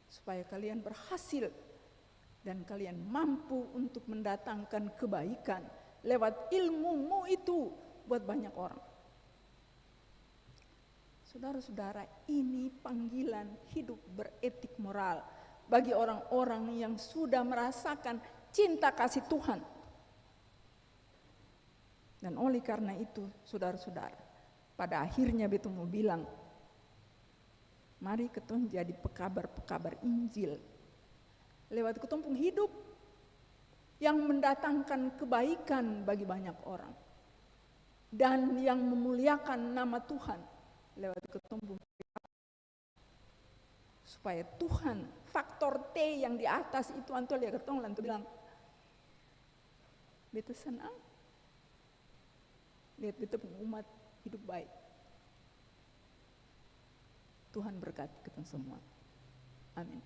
supaya kalian berhasil dan kalian mampu untuk mendatangkan kebaikan lewat ilmumu itu buat banyak orang. Saudara-saudara, ini panggilan hidup beretik moral bagi orang-orang yang sudah merasakan cinta kasih Tuhan. Dan oleh karena itu, saudara-saudara, pada akhirnya beta mau bilang, mari ketong jadi pekabar-pekabar Injil. Lewat ketong pun hidup yang mendatangkan kebaikan bagi banyak orang. Dan yang memuliakan nama Tuhan. Lewat ketong pun supaya Tuhan, faktor T yang di atas itu anto lihat ketong lantu bilang, beta senang. Lihat beta pun umat hidup baik. Tuhan berkati kita semua. Amin.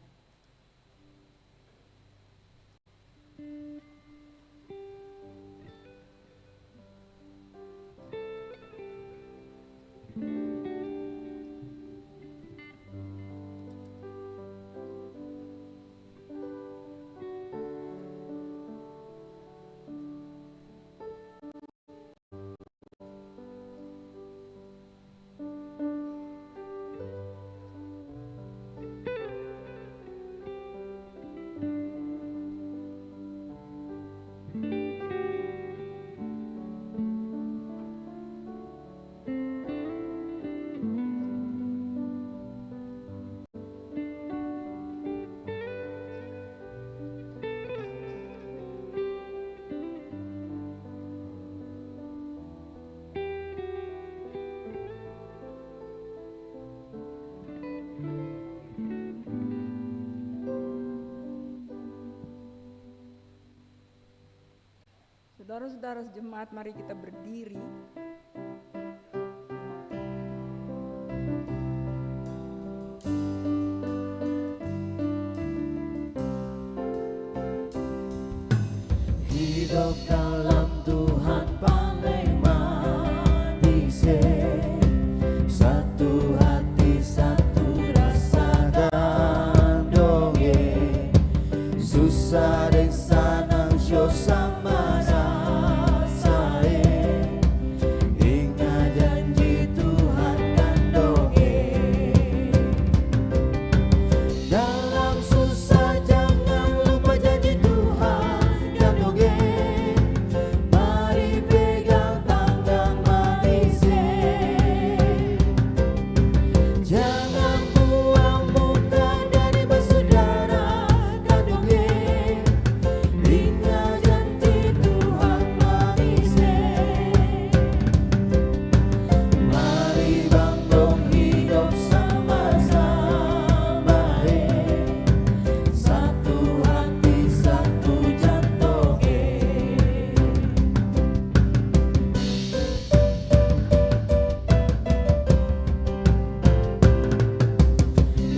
Saudara-saudara jemaat, mari kita berdiri. Hidup dalam Tuhan paling manis, satu hati, satu rasa dan dongeng, susah dan senang sama saya, ingat janji Tuhan dan dongeng. Dalam susah jangan lupa janji Tuhan dan dongeng. Mari pegang tangan manis, jangan buang muka dari bersaudara dan dongeng. Ingat janji Tuhan manis. Mari bangun hidup sama-sama, satu hati, satu jantung.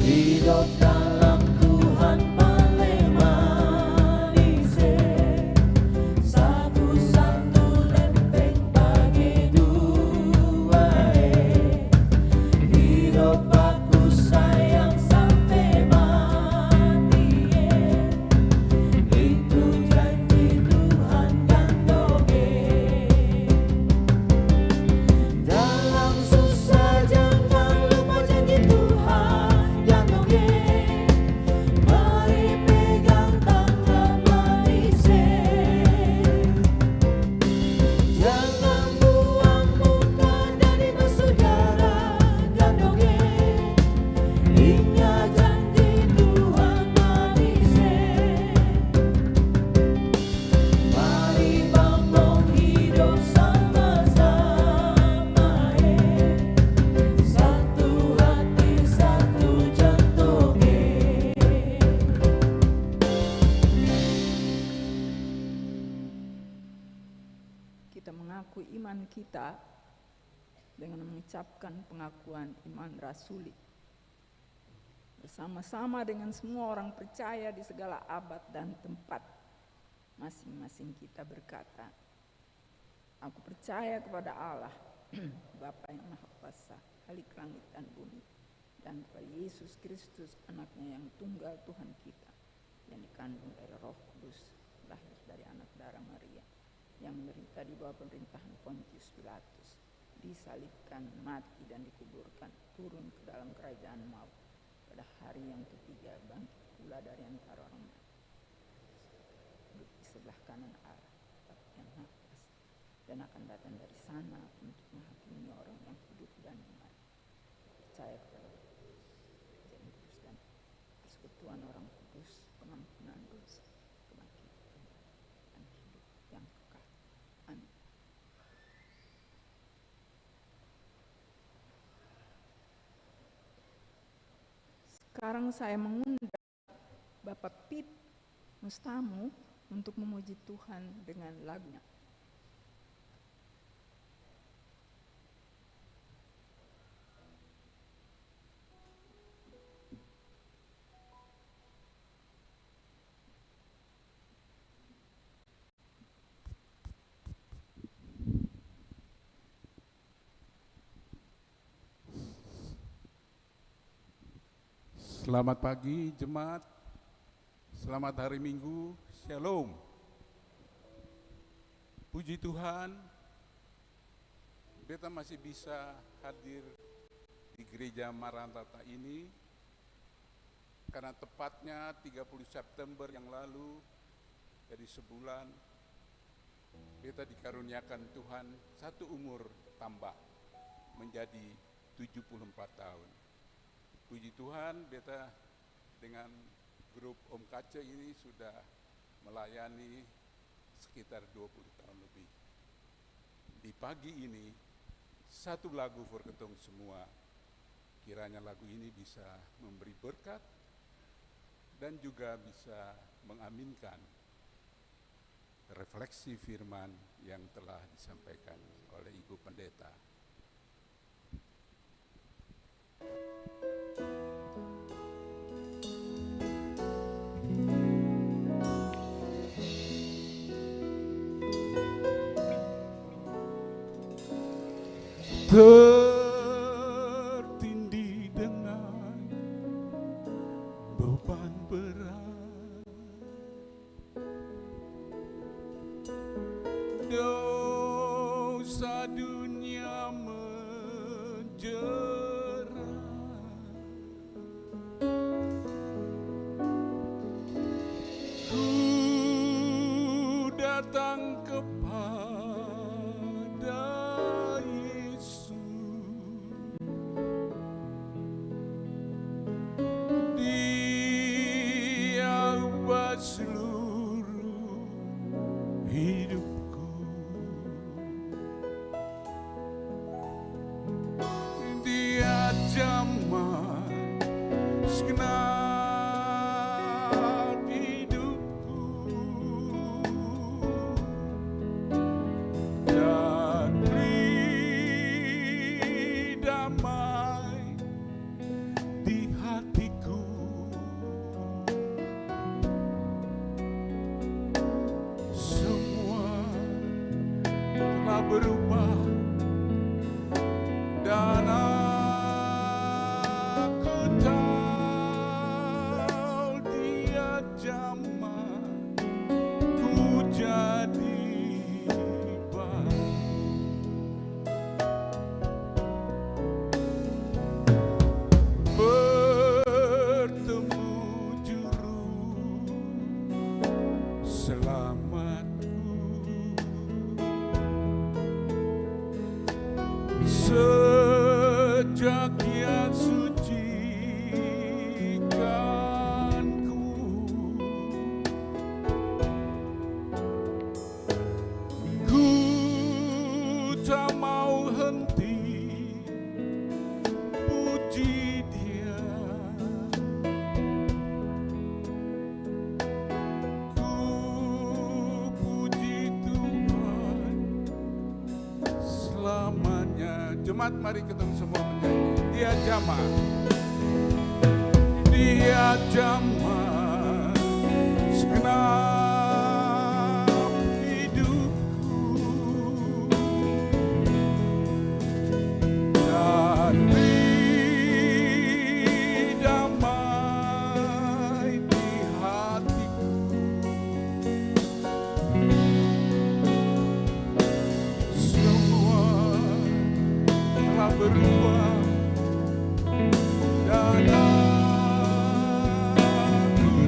Hidup dalam Tuhan paling manis, satu-satu lempeng bagi dua. Hidup aku sayang sampai mati, itu janji Tuhan dan dongeng. Dalam susah jangan lupa janji Tuhan dan dongeng. Mari pegang tangan manis, jangan buang muka dari bersaudara dan dongeng. Ingat janji Tuhan manis. Mari bangun hidup sama-sama, satu hati, satu jantung. Kita mengaku iman kita dengan mengucapkan pengakuan iman rasuli. Bersama-sama dengan semua orang percaya di segala abad dan tempat. Masing-masing kita berkata, aku percaya kepada Allah, Bapa yang Maha Kuasa, Khalik langit dan bumi, dan kepada Yesus Kristus, anaknya yang tunggal Tuhan kita, yang dikandung dari Roh Kudus, lahir dari anak darah Maria, yang menderita di bawah pemerintahan Pontius Pilatus, disalibkan, mati dan dikuburkan, turun ke dalam kerajaan maut, pada hari yang ketiga bangkit pula dari antara orang mati, duduk di sebelah kanan Allah yang Maha Kuasa, dan akan datang dari sana untuk menghakimi orang yang hidup dan mati. Percaya kepada Kejadian Kudus dan persekutuan orang kudus, pengampunan dosa, kebangkitan dan hidup yang kekal. Amin. Sekarang saya mengundang Bapak Pit Mustamu untuk memuji Tuhan dengan lagunya. Selamat pagi jemaat, selamat hari Minggu, Shalom. Puji Tuhan, beta masih bisa hadir di gereja Maranatha ini karena tepatnya 30 September yang lalu, dari sebulan, beta dikaruniakan Tuhan satu umur tambah menjadi 74 tahun. Puji Tuhan, beta dengan grup Om Kace ini sudah melayani sekitar 20 tahun lebih. Di pagi ini, satu lagu for ketong semua. Kiranya lagu ini bisa memberi berkat dan juga bisa mengaminkan refleksi firman yang telah disampaikan oleh Ibu Pendeta. Tertindih dengan beban berat, dosa dunia menjerat, ku datang kepada Yesus, Dia ubah seluruh hidupku. Dia jamah segenap hidupku, dan beri damai di hatiku. Semua telah berubah dan aku tahu Dia jamah ku jadi baik. Bertemu juru selamatku, sejak Dia sucikanku, ku tak mau henti puji Dia, ku puji Tuhan selamanya. Jemaat, mari kita semua menyanyi. Dia jamah, Dia jamah segenap hidupku, dan beri damai di hatiku. Semua telah berubah dan aku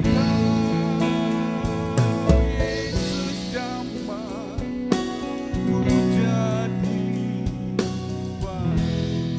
tahu Yesus jamah ku jadi baik.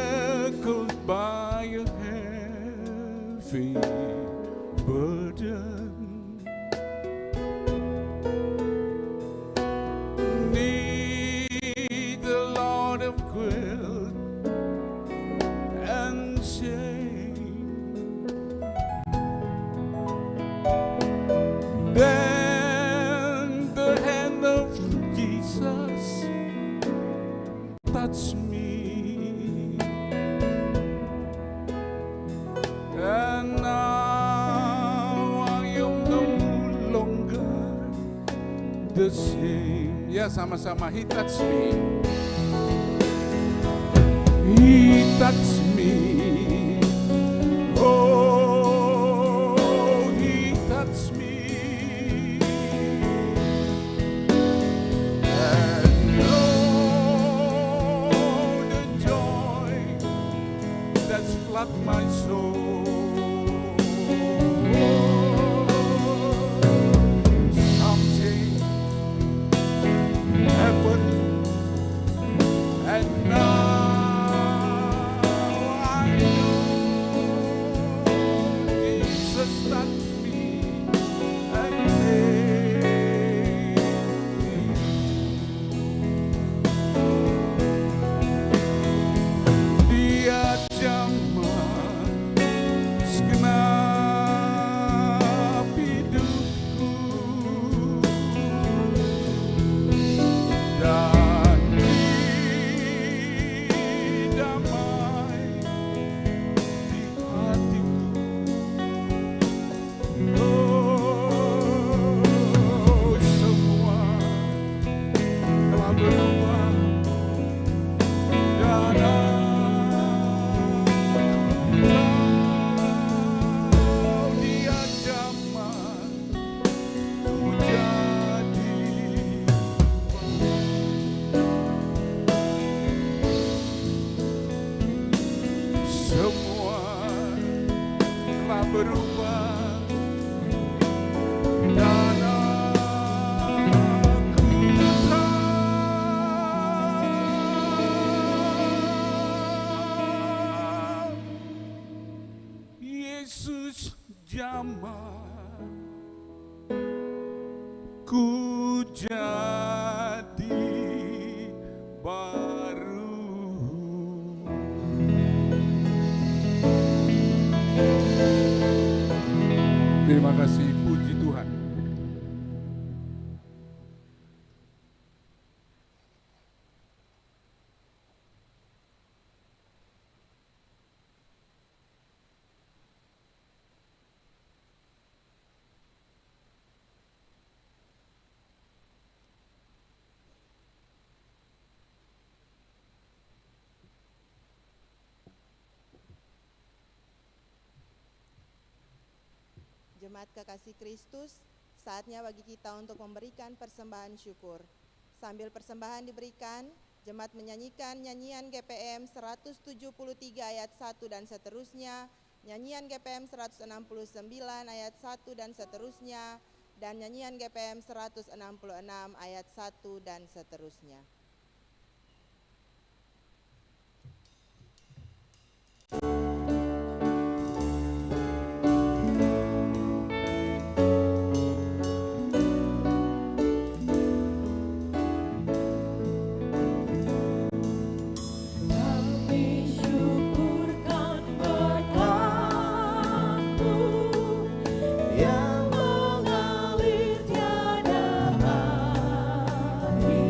Shackled by a heavy burden, need the Lord of guilt and shame. Then the hand of Jesus touched me, and now I am no longer the same. Ya, sama-sama. He touched me. He touched me, Something happened, and now I know Jesus touched me and made me. Dia zaman segenap hidupku, dan damai di hatiku. Oh, semua telah berubah, dan aku tahu dia zaman ku jadi semua telah berubah, dan aku tahu Yesus zaman ku jadi baru. Terima kasih, puji Tuhan. Jemaat kekasih Kristus, saatnya bagi kita untuk memberikan persembahan syukur. Sambil persembahan diberikan, jemaat menyanyikan nyanyian GPM 173 ayat 1 dan seterusnya, nyanyian GPM 169 ayat 1 dan seterusnya, dan nyanyian GPM 166 ayat 1 dan seterusnya. Yang mengalir tiada hari.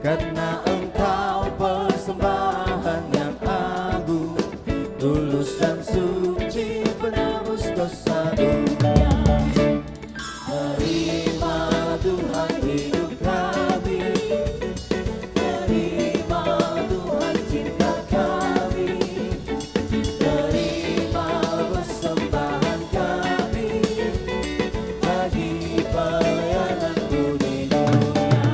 karena Engkau persembahan yang agung, tulus dan suci penebus dosa dunia. Terima Tuhan hidup kami, terima Tuhan cinta kami, terima persembahan kami bagi pelayanan-Mu di dunia.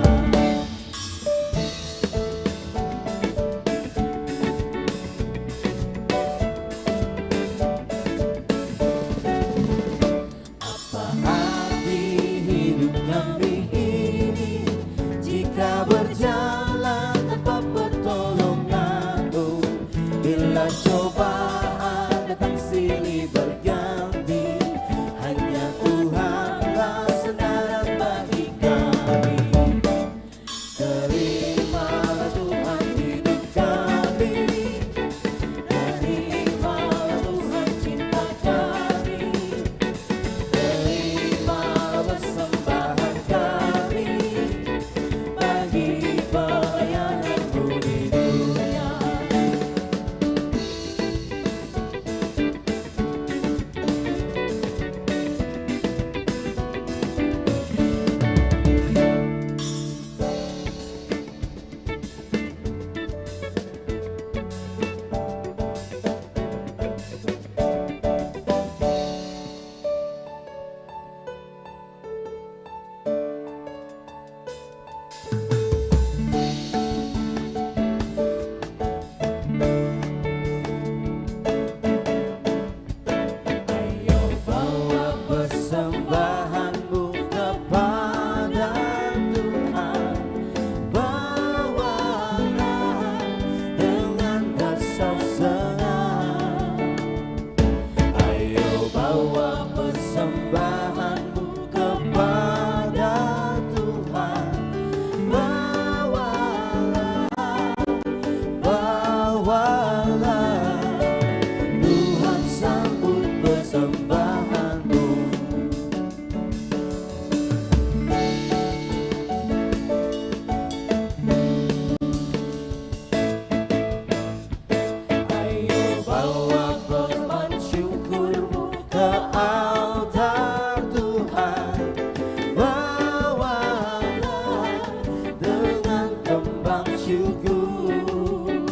Apa arti hidup kami ini jika berjalan tanpa pertolongan-Mu? Bila cobaan datang silih berganti, hanya Tuhanlah sandaran bagi kami. Terima Tuhan hidup kami, terima Tuhan cinta kami, terima persembahan kami bagi pelayanan-Mu di dunia. Ayo bawa persembahan-Mu kepada Tuhan, bawalah dengan dasar senang. Ayo bawa persembahan-Mu kepada Tuhan, bawalah Tuhan sambut persembahan-Mu. Ayo bawa korban syukur-Mu ke altar Tuhan, bawalah dengan tembang syukur.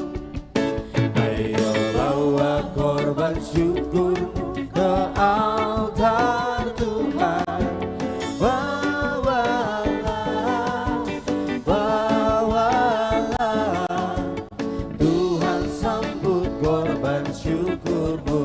Ayo bawa korban syukur-Mu ke altar Tuhan, bawalah Tuhan sambut korban syukur-Mu.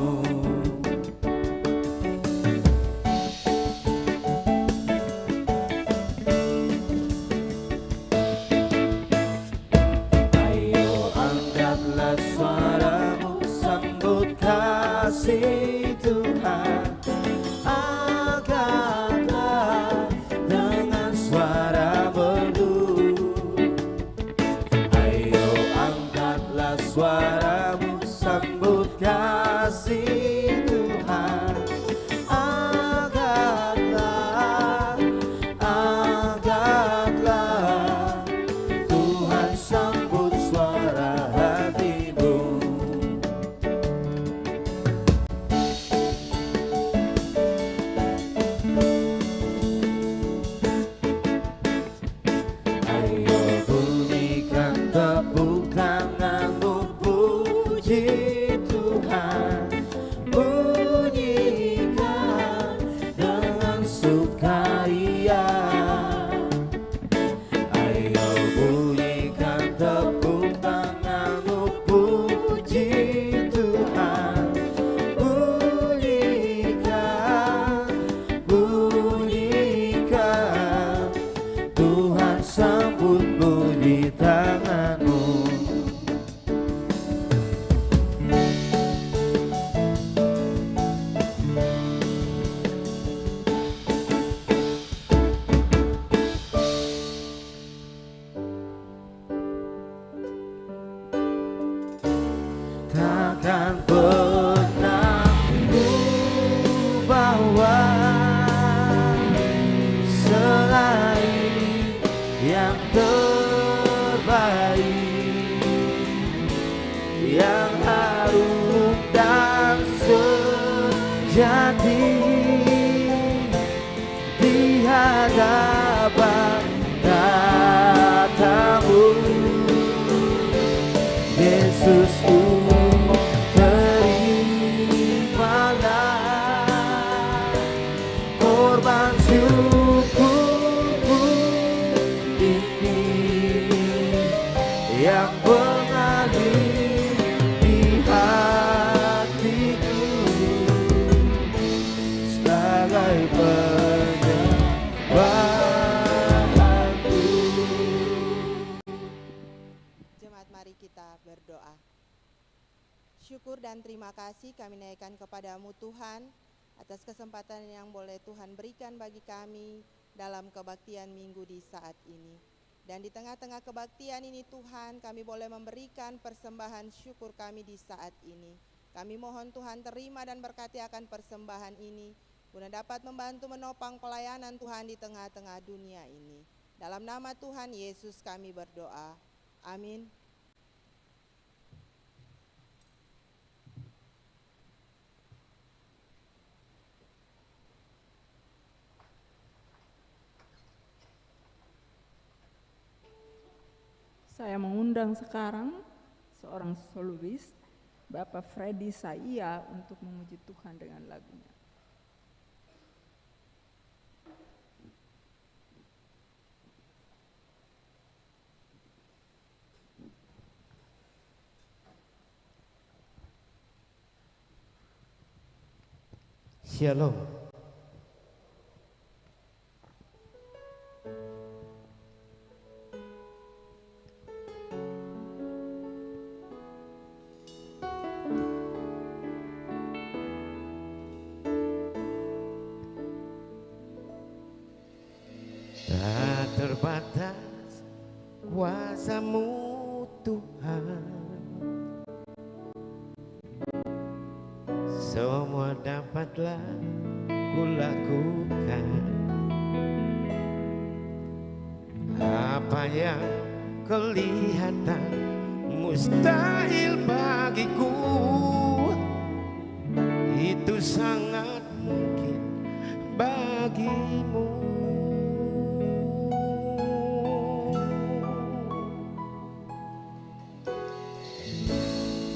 Ayo angkatlah suara-Mu, sambut kasih Tuhan. Angkatlah dengan suara merdu. Ayo angkatlah suara-Mu, sambut kasih Tuhan. Angkatlah Tuhan sambut suara hati-Mu. Ayo bunyikan tepuk tangan-Mu, puji Tuhan. Bunyikan dengan sukaria. Ayo bunyikan tepuk tangan-Mu, puji Tuhan. Bunyikan Tuhan sambut bunyi tangan-Mu. Takkan pernah ku bawa selain yang terbaik. Yesusku, terimalah korban syukurku ini yang mengalir di hatiku sebagai penyembahanku. Jemaat, mari kita berdoa. Syukur dan terima kasih kami naikkan kepadamu Tuhan atas kesempatan yang boleh Tuhan berikan bagi kami dalam kebaktian minggu di saat ini. Dan di tengah-tengah kebaktian ini Tuhan, kami boleh memberikan persembahan syukur kami di saat ini. Kami mohon Tuhan terima dan berkati akan persembahan ini, guna dapat membantu menopang pelayanan Tuhan di tengah-tengah dunia ini. Dalam nama Tuhan Yesus kami berdoa. Amin. Saya mengundang sekarang seorang solois, Bapak Freddy Saya, untuk memuji Tuhan dengan lagunya. Shalom. Tak terbatas kuasa-Mu Tuhan, semua dapatlah kulakukan. Apa yang kelihatan mustahil bagiku, itu sangat mungkin bagimu.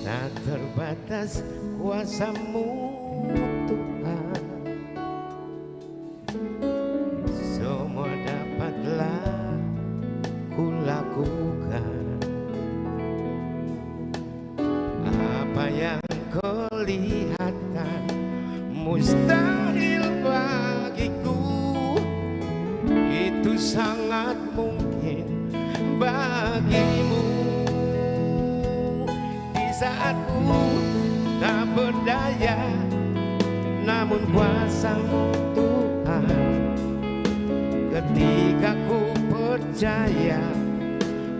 Tak terbatas kuasa-Mu Tuhan, semua dapatlah kulakukan. Apa yang kelihatan mustahil bagiku, itu sangat mungkin bagimu. Saat ku tak berdaya, namun kuasa-Mu Tuhan, ketika ku percaya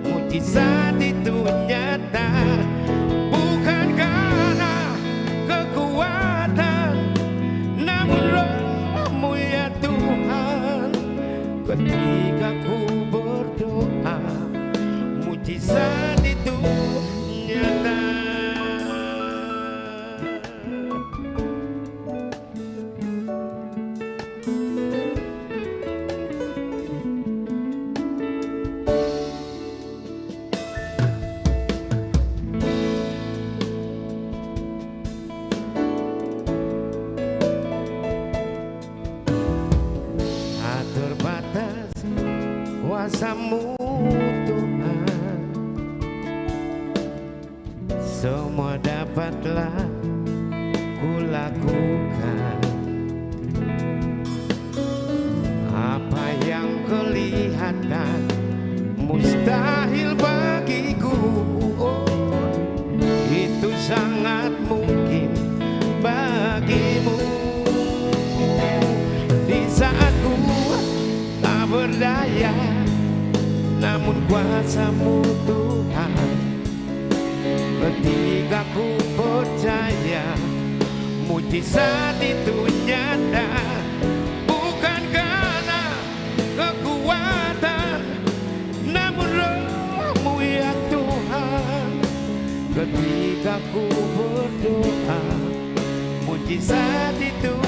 mujizat itu nyata, bukan karena kekuatan, namun Roh-Mu ya Tuhan. Ketika ku berdoa, mujizat itu nyata. Kuasa-Mu Tuhan, semua dapatlah kulakukan. Apa yang kelihatan mustahil bagiku, itu sangat mungkin bagimu. Di saat ku tak berdaya, namun kuasa-Mu Tuhan, ketika ku percaya mujizat itu nyata, bukan karena kekuatan, namun Roh-Mu ya Tuhan. Ketika ku berdoa, mujizat itu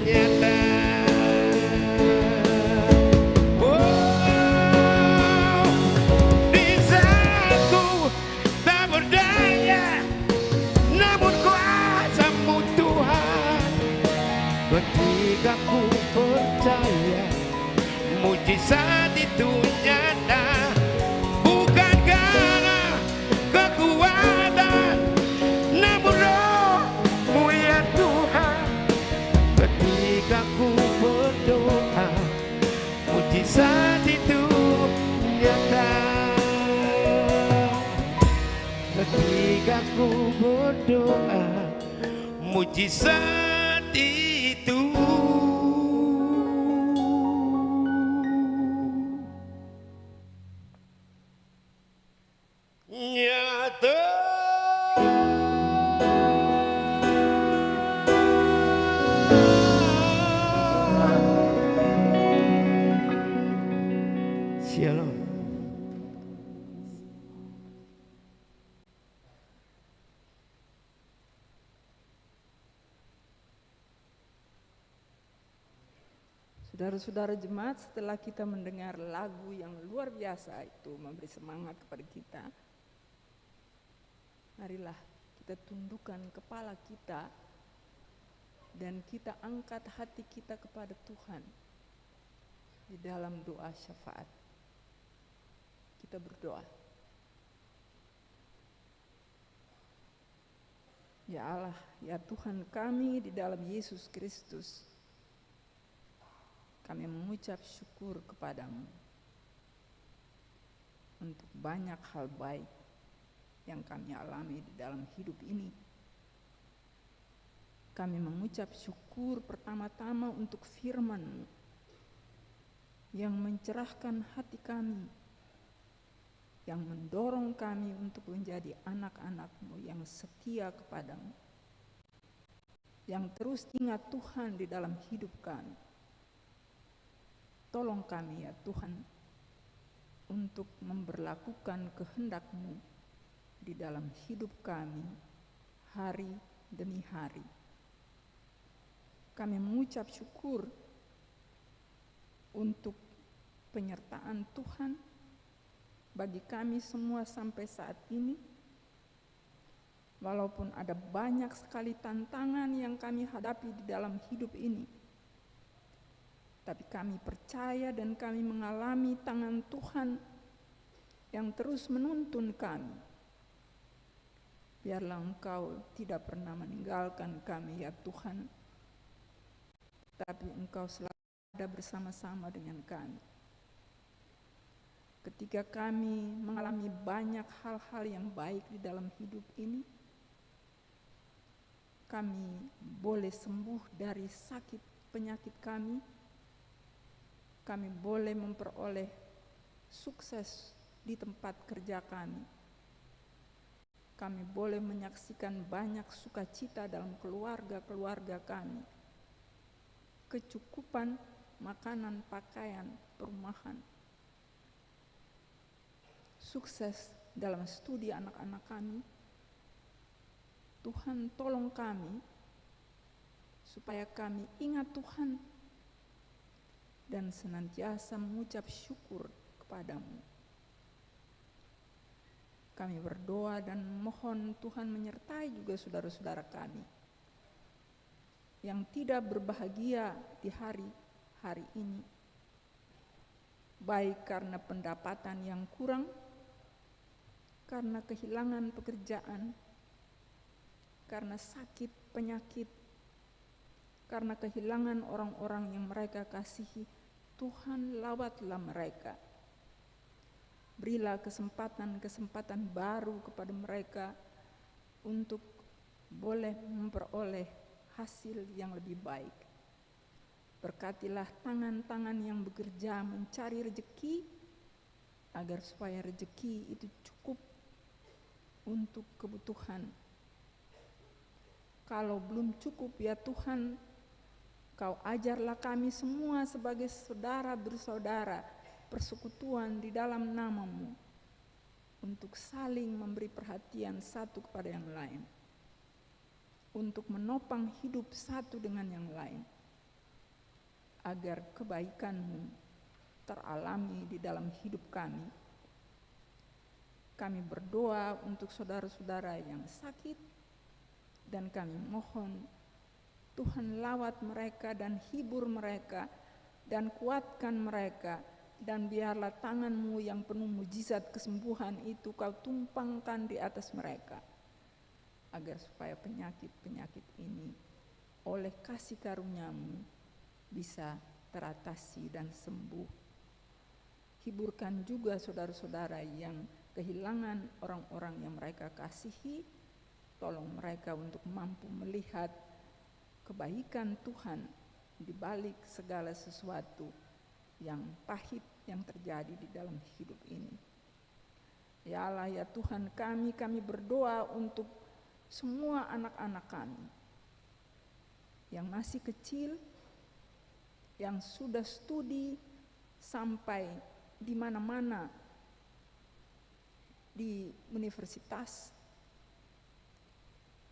nyata. Di saat ku tak berdaya, aku berdoa, mujizat itu nyata. Shalom. Saudara-saudara jemaat, setelah kita mendengar lagu yang luar biasa itu memberi semangat kepada kita, marilah kita tundukkan kepala kita dan kita angkat hati kita kepada Tuhan di dalam doa syafaat. Kita berdoa. Ya Allah, ya Tuhan kami di dalam Yesus Kristus, kami mengucap syukur kepadamu untuk banyak hal baik yang kami alami di dalam hidup ini. Kami mengucap syukur pertama-tama untuk firman-Mu yang mencerahkan hati kami, yang mendorong kami untuk menjadi anak-anak-Mu yang setia kepadamu, yang terus ingat Tuhan di dalam hidup kami. Tolong kami ya Tuhan untuk memberlakukan kehendak-Mu di dalam hidup kami hari demi hari. Kami mengucap syukur untuk penyertaan Tuhan bagi kami semua sampai saat ini. Walaupun ada banyak sekali tantangan yang kami hadapi di dalam hidup ini, tapi kami percaya dan kami mengalami tangan Tuhan yang terus menuntun kami. Biarlah Engkau tidak pernah meninggalkan kami ya Tuhan, tapi Engkau selalu ada bersama-sama dengan kami. Ketika kami mengalami banyak hal-hal yang baik di dalam hidup ini, kami boleh sembuh dari sakit penyakit kami. Kami boleh memperoleh sukses di tempat kerja kami. Kami boleh menyaksikan banyak sukacita dalam keluarga-keluarga kami. Kecukupan makanan, pakaian, perumahan. Sukses dalam studi anak-anak kami. Tuhan tolong kami supaya kami ingat Tuhan dan senantiasa mengucap syukur kepadamu. Kami berdoa dan mohon Tuhan menyertai juga saudara-saudara kami yang tidak berbahagia di hari ini, baik karena pendapatan yang kurang, karena kehilangan pekerjaan, karena sakit penyakit, karena kehilangan orang-orang yang mereka kasihi. Tuhan, lawatlah mereka. Berilah kesempatan-kesempatan baru kepada mereka untuk boleh memperoleh hasil yang lebih baik. Berkatilah tangan-tangan yang bekerja mencari rezeki, agar supaya rezeki itu cukup untuk kebutuhan. Kalau belum cukup ya Tuhan, Kau ajarlah kami semua sebagai saudara bersaudara, persekutuan di dalam nama-Mu, untuk saling memberi perhatian satu kepada yang lain, untuk menopang hidup satu dengan yang lain, agar kebaikan-Mu teralami di dalam hidup kami. Kami berdoa untuk saudara-saudara yang sakit, dan kami mohon Tuhan lawat mereka dan hibur mereka dan kuatkan mereka, dan biarlah tangan-Mu yang penuh mujizat kesembuhan itu Kau tumpangkan di atas mereka, agar supaya penyakit-penyakit ini oleh kasih karunia-Mu bisa teratasi dan sembuh. Hiburkan juga saudara-saudara yang kehilangan orang-orang yang mereka kasihi, Tolong mereka untuk mampu melihat kebaikan Tuhan di balik segala sesuatu yang pahit yang terjadi di dalam hidup ini. Ya Allah, ya Tuhan kami berdoa untuk semua anak-anak kami yang masih kecil, yang sudah studi sampai di mana-mana di universitas,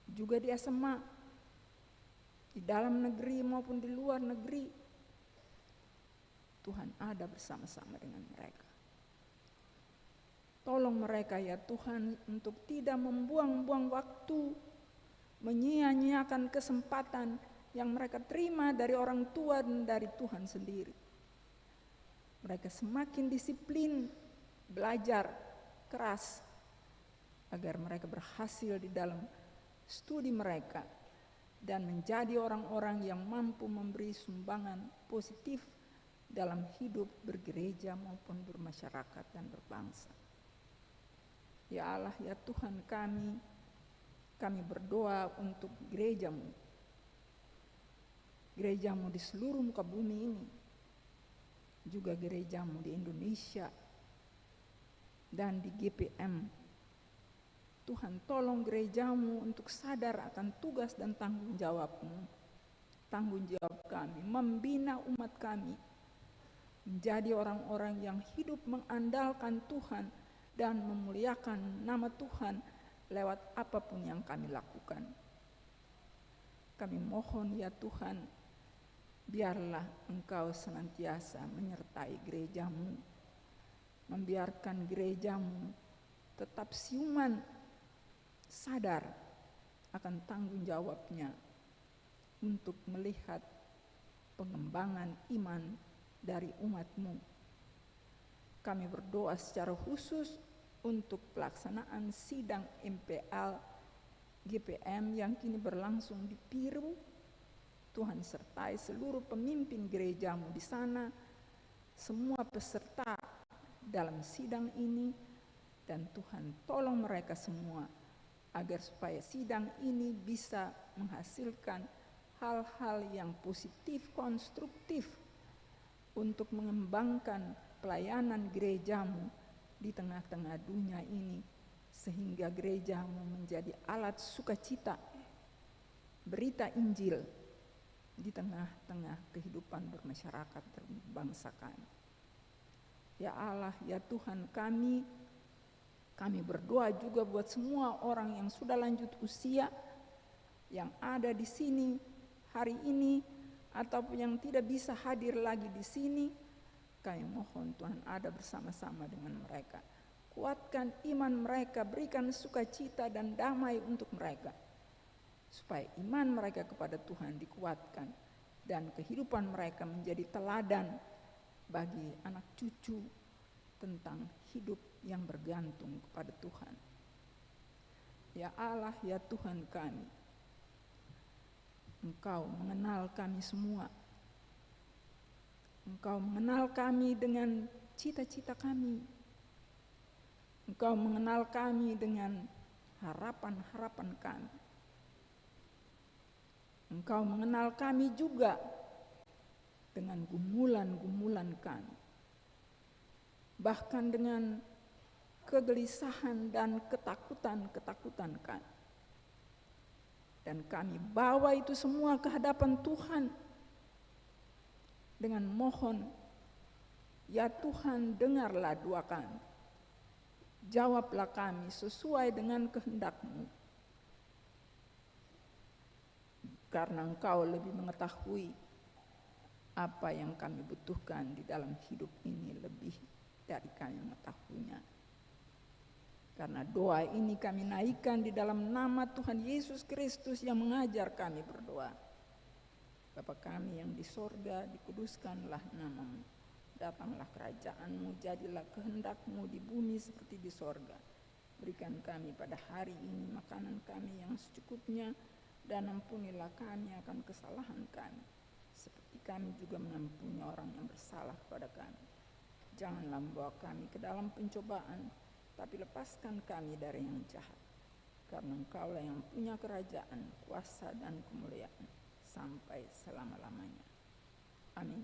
juga di SMA, di dalam negeri maupun di luar negeri. Tuhan ada bersama-sama dengan mereka. Tolong mereka ya Tuhan untuk tidak membuang-buang waktu, menyia-nyiakan kesempatan yang mereka terima dari orang tua dan dari Tuhan sendiri. Mereka semakin disiplin, belajar keras, agar mereka berhasil di dalam studi mereka dan menjadi orang-orang yang mampu memberi sumbangan positif dalam hidup bergereja maupun bermasyarakat dan berbangsa. Ya Allah, ya Tuhan kami berdoa untuk gerejamu di seluruh muka bumi ini, juga gerejamu di Indonesia dan di GPM. Tuhan, tolong gerejamu untuk sadar akan tugas dan tanggung jawabmu, tanggung jawab kami, membina umat kami, menjadi orang-orang yang hidup mengandalkan Tuhan dan memuliakan nama Tuhan lewat apapun yang kami lakukan. Kami mohon ya Tuhan, biarlah Engkau senantiasa menyertai gerejamu, membiarkan gerejamu tetap siuman, sadar akan tanggung jawabnya untuk melihat pengembangan iman dari umatmu. Kami berdoa secara khusus untuk pelaksanaan sidang MPL GPM yang kini berlangsung di Piru. Tuhan sertai seluruh pemimpin gerejamu di sana, semua peserta dalam sidang ini, dan Tuhan tolong mereka semua agar supaya sidang ini bisa menghasilkan hal-hal yang positif, konstruktif untuk mengembangkan pelayanan gerejamu di tengah-tengah dunia ini, sehingga gerejamu menjadi alat sukacita, berita Injil di tengah-tengah kehidupan bermasyarakat dan bangsa kami. Ya Allah, ya Tuhan kami berdoa juga buat semua orang yang sudah lanjut usia, yang ada di sini hari ini, ataupun yang tidak bisa hadir lagi di sini. Kami mohon Tuhan ada bersama-sama dengan mereka. Kuatkan iman mereka, berikan sukacita dan damai untuk mereka, supaya iman mereka kepada Tuhan dikuatkan dan kehidupan mereka menjadi teladan bagi anak cucu tentang hidup yang bergantung kepada Tuhan. Ya Allah, ya Tuhan kami, Engkau mengenal kami semua. Engkau mengenal kami dengan cita-cita kami. Engkau mengenal kami dengan harapan-harapan kami. Engkau mengenal kami juga dengan gumulan-gumulan kami. Bahkan dengan kegelisahan dan ketakutan-ketakutan kami. Dan kami bawa itu semua ke hadapan Tuhan dengan mohon, ya Tuhan, dengarlah doa kami. Jawablah kami sesuai dengan kehendak-Mu. Karena Engkau lebih mengetahui apa yang kami butuhkan di dalam hidup ini lebih dari kami mengetahuinya. Karena doa ini kami naikkan di dalam nama Tuhan Yesus Kristus yang mengajar kami berdoa. Bapa kami yang di sorga, dikuduskanlah nama-Mu. Datanglah kerajaan-Mu, jadilah kehendak-Mu di bumi seperti di sorga. Berikan kami pada hari ini makanan kami yang secukupnya, dan ampunilah kami akan kesalahan kami, seperti kami juga mengampuni orang yang bersalah kepada kami. Janganlah membawa kami ke dalam pencobaan, tapi lepaskan kami dari yang jahat. karena Engkaulah yang punya kerajaan, kuasa dan kemuliaan sampai selama-lamanya. Amin.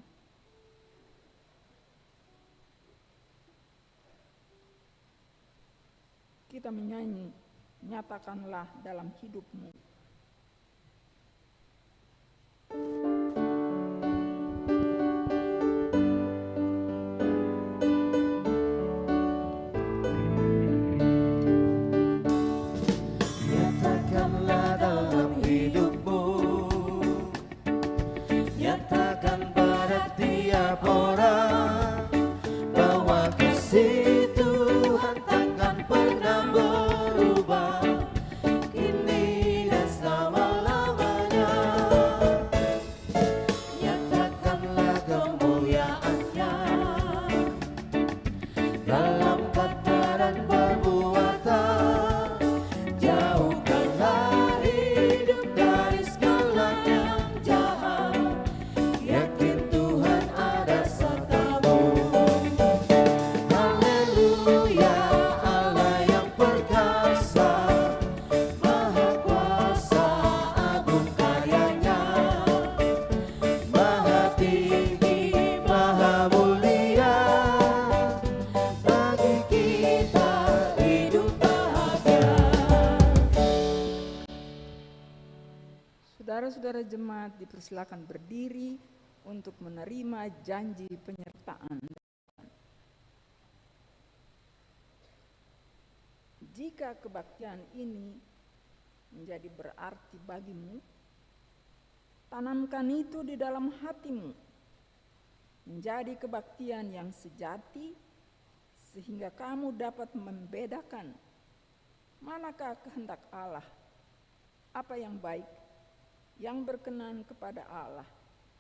Kita menyanyi, nyatakanlah dalam hidupmu. Nyatakanlah dalam hidupmu, nyatakan pada tiap orang bahwa kasih Tuhan takkan pernah berubah kini dan selama-lamanya. Nyatakanlah kemuliaannya dalam kata dan perbuatan. Jauhkanlah hidup dari segala yang jahat. Yakin Tuhan ada sertamu. Haleluya, Allah yang perkasa, Maha Kuasa, agung karyanya, Maha tinggi, Maha mulia. Bagi kita hidup bahagia. Saudara-saudara jemaat dipersilakan berdiri untuk menerima janji penyertaan. Jika kebaktian ini menjadi berarti bagimu, tanamkan itu di dalam hatimu, menjadi kebaktian yang sejati, sehingga kamu dapat membedakan manakah kehendak Allah, apa yang baik, yang berkenan kepada Allah,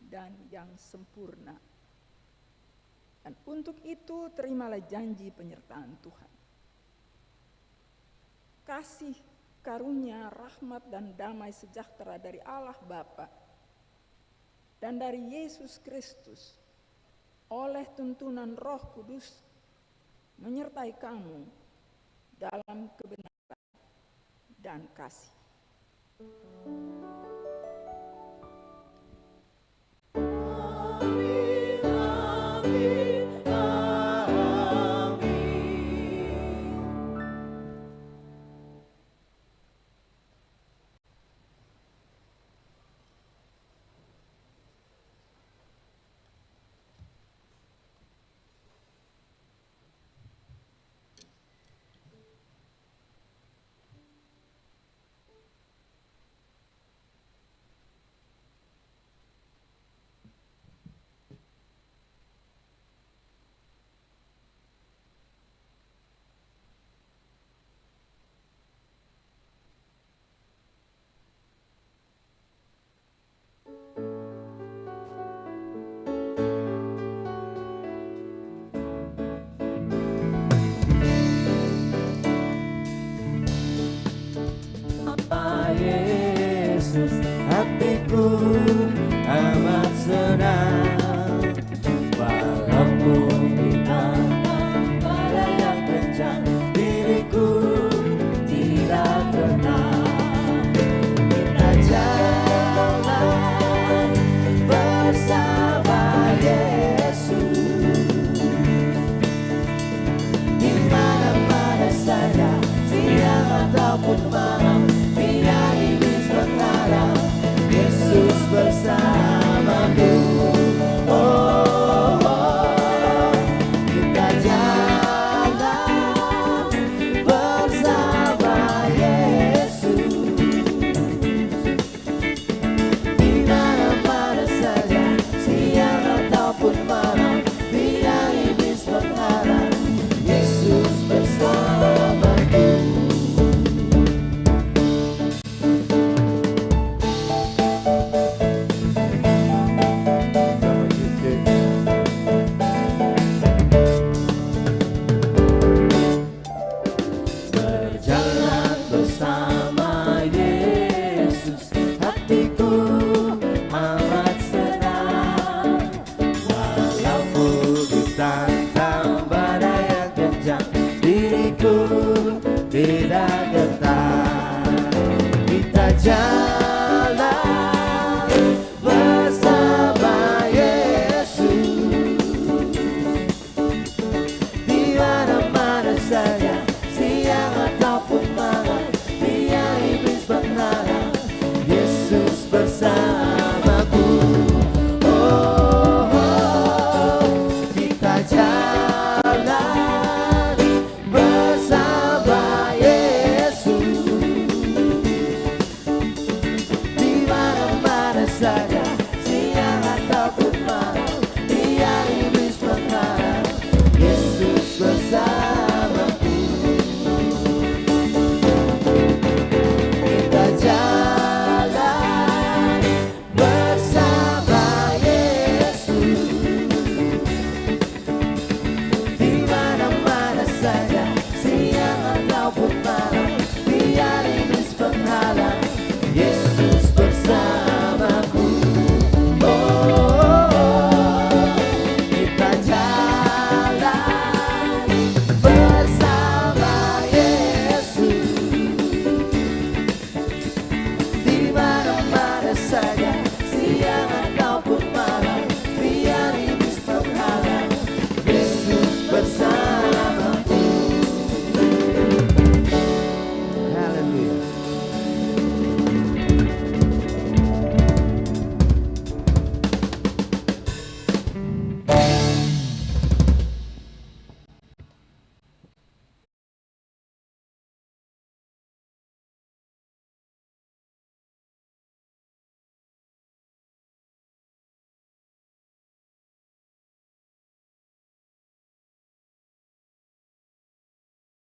dan yang sempurna. Dan untuk itu terimalah janji penyertaan Tuhan. Kasih, karunia, rahmat, dan damai sejahtera dari Allah Bapa dan dari Yesus Kristus oleh tuntunan Roh Kudus menyertai kamu dalam kebenaran dan kasih. Amin, amin, amin. Yesus, hatiku amat senang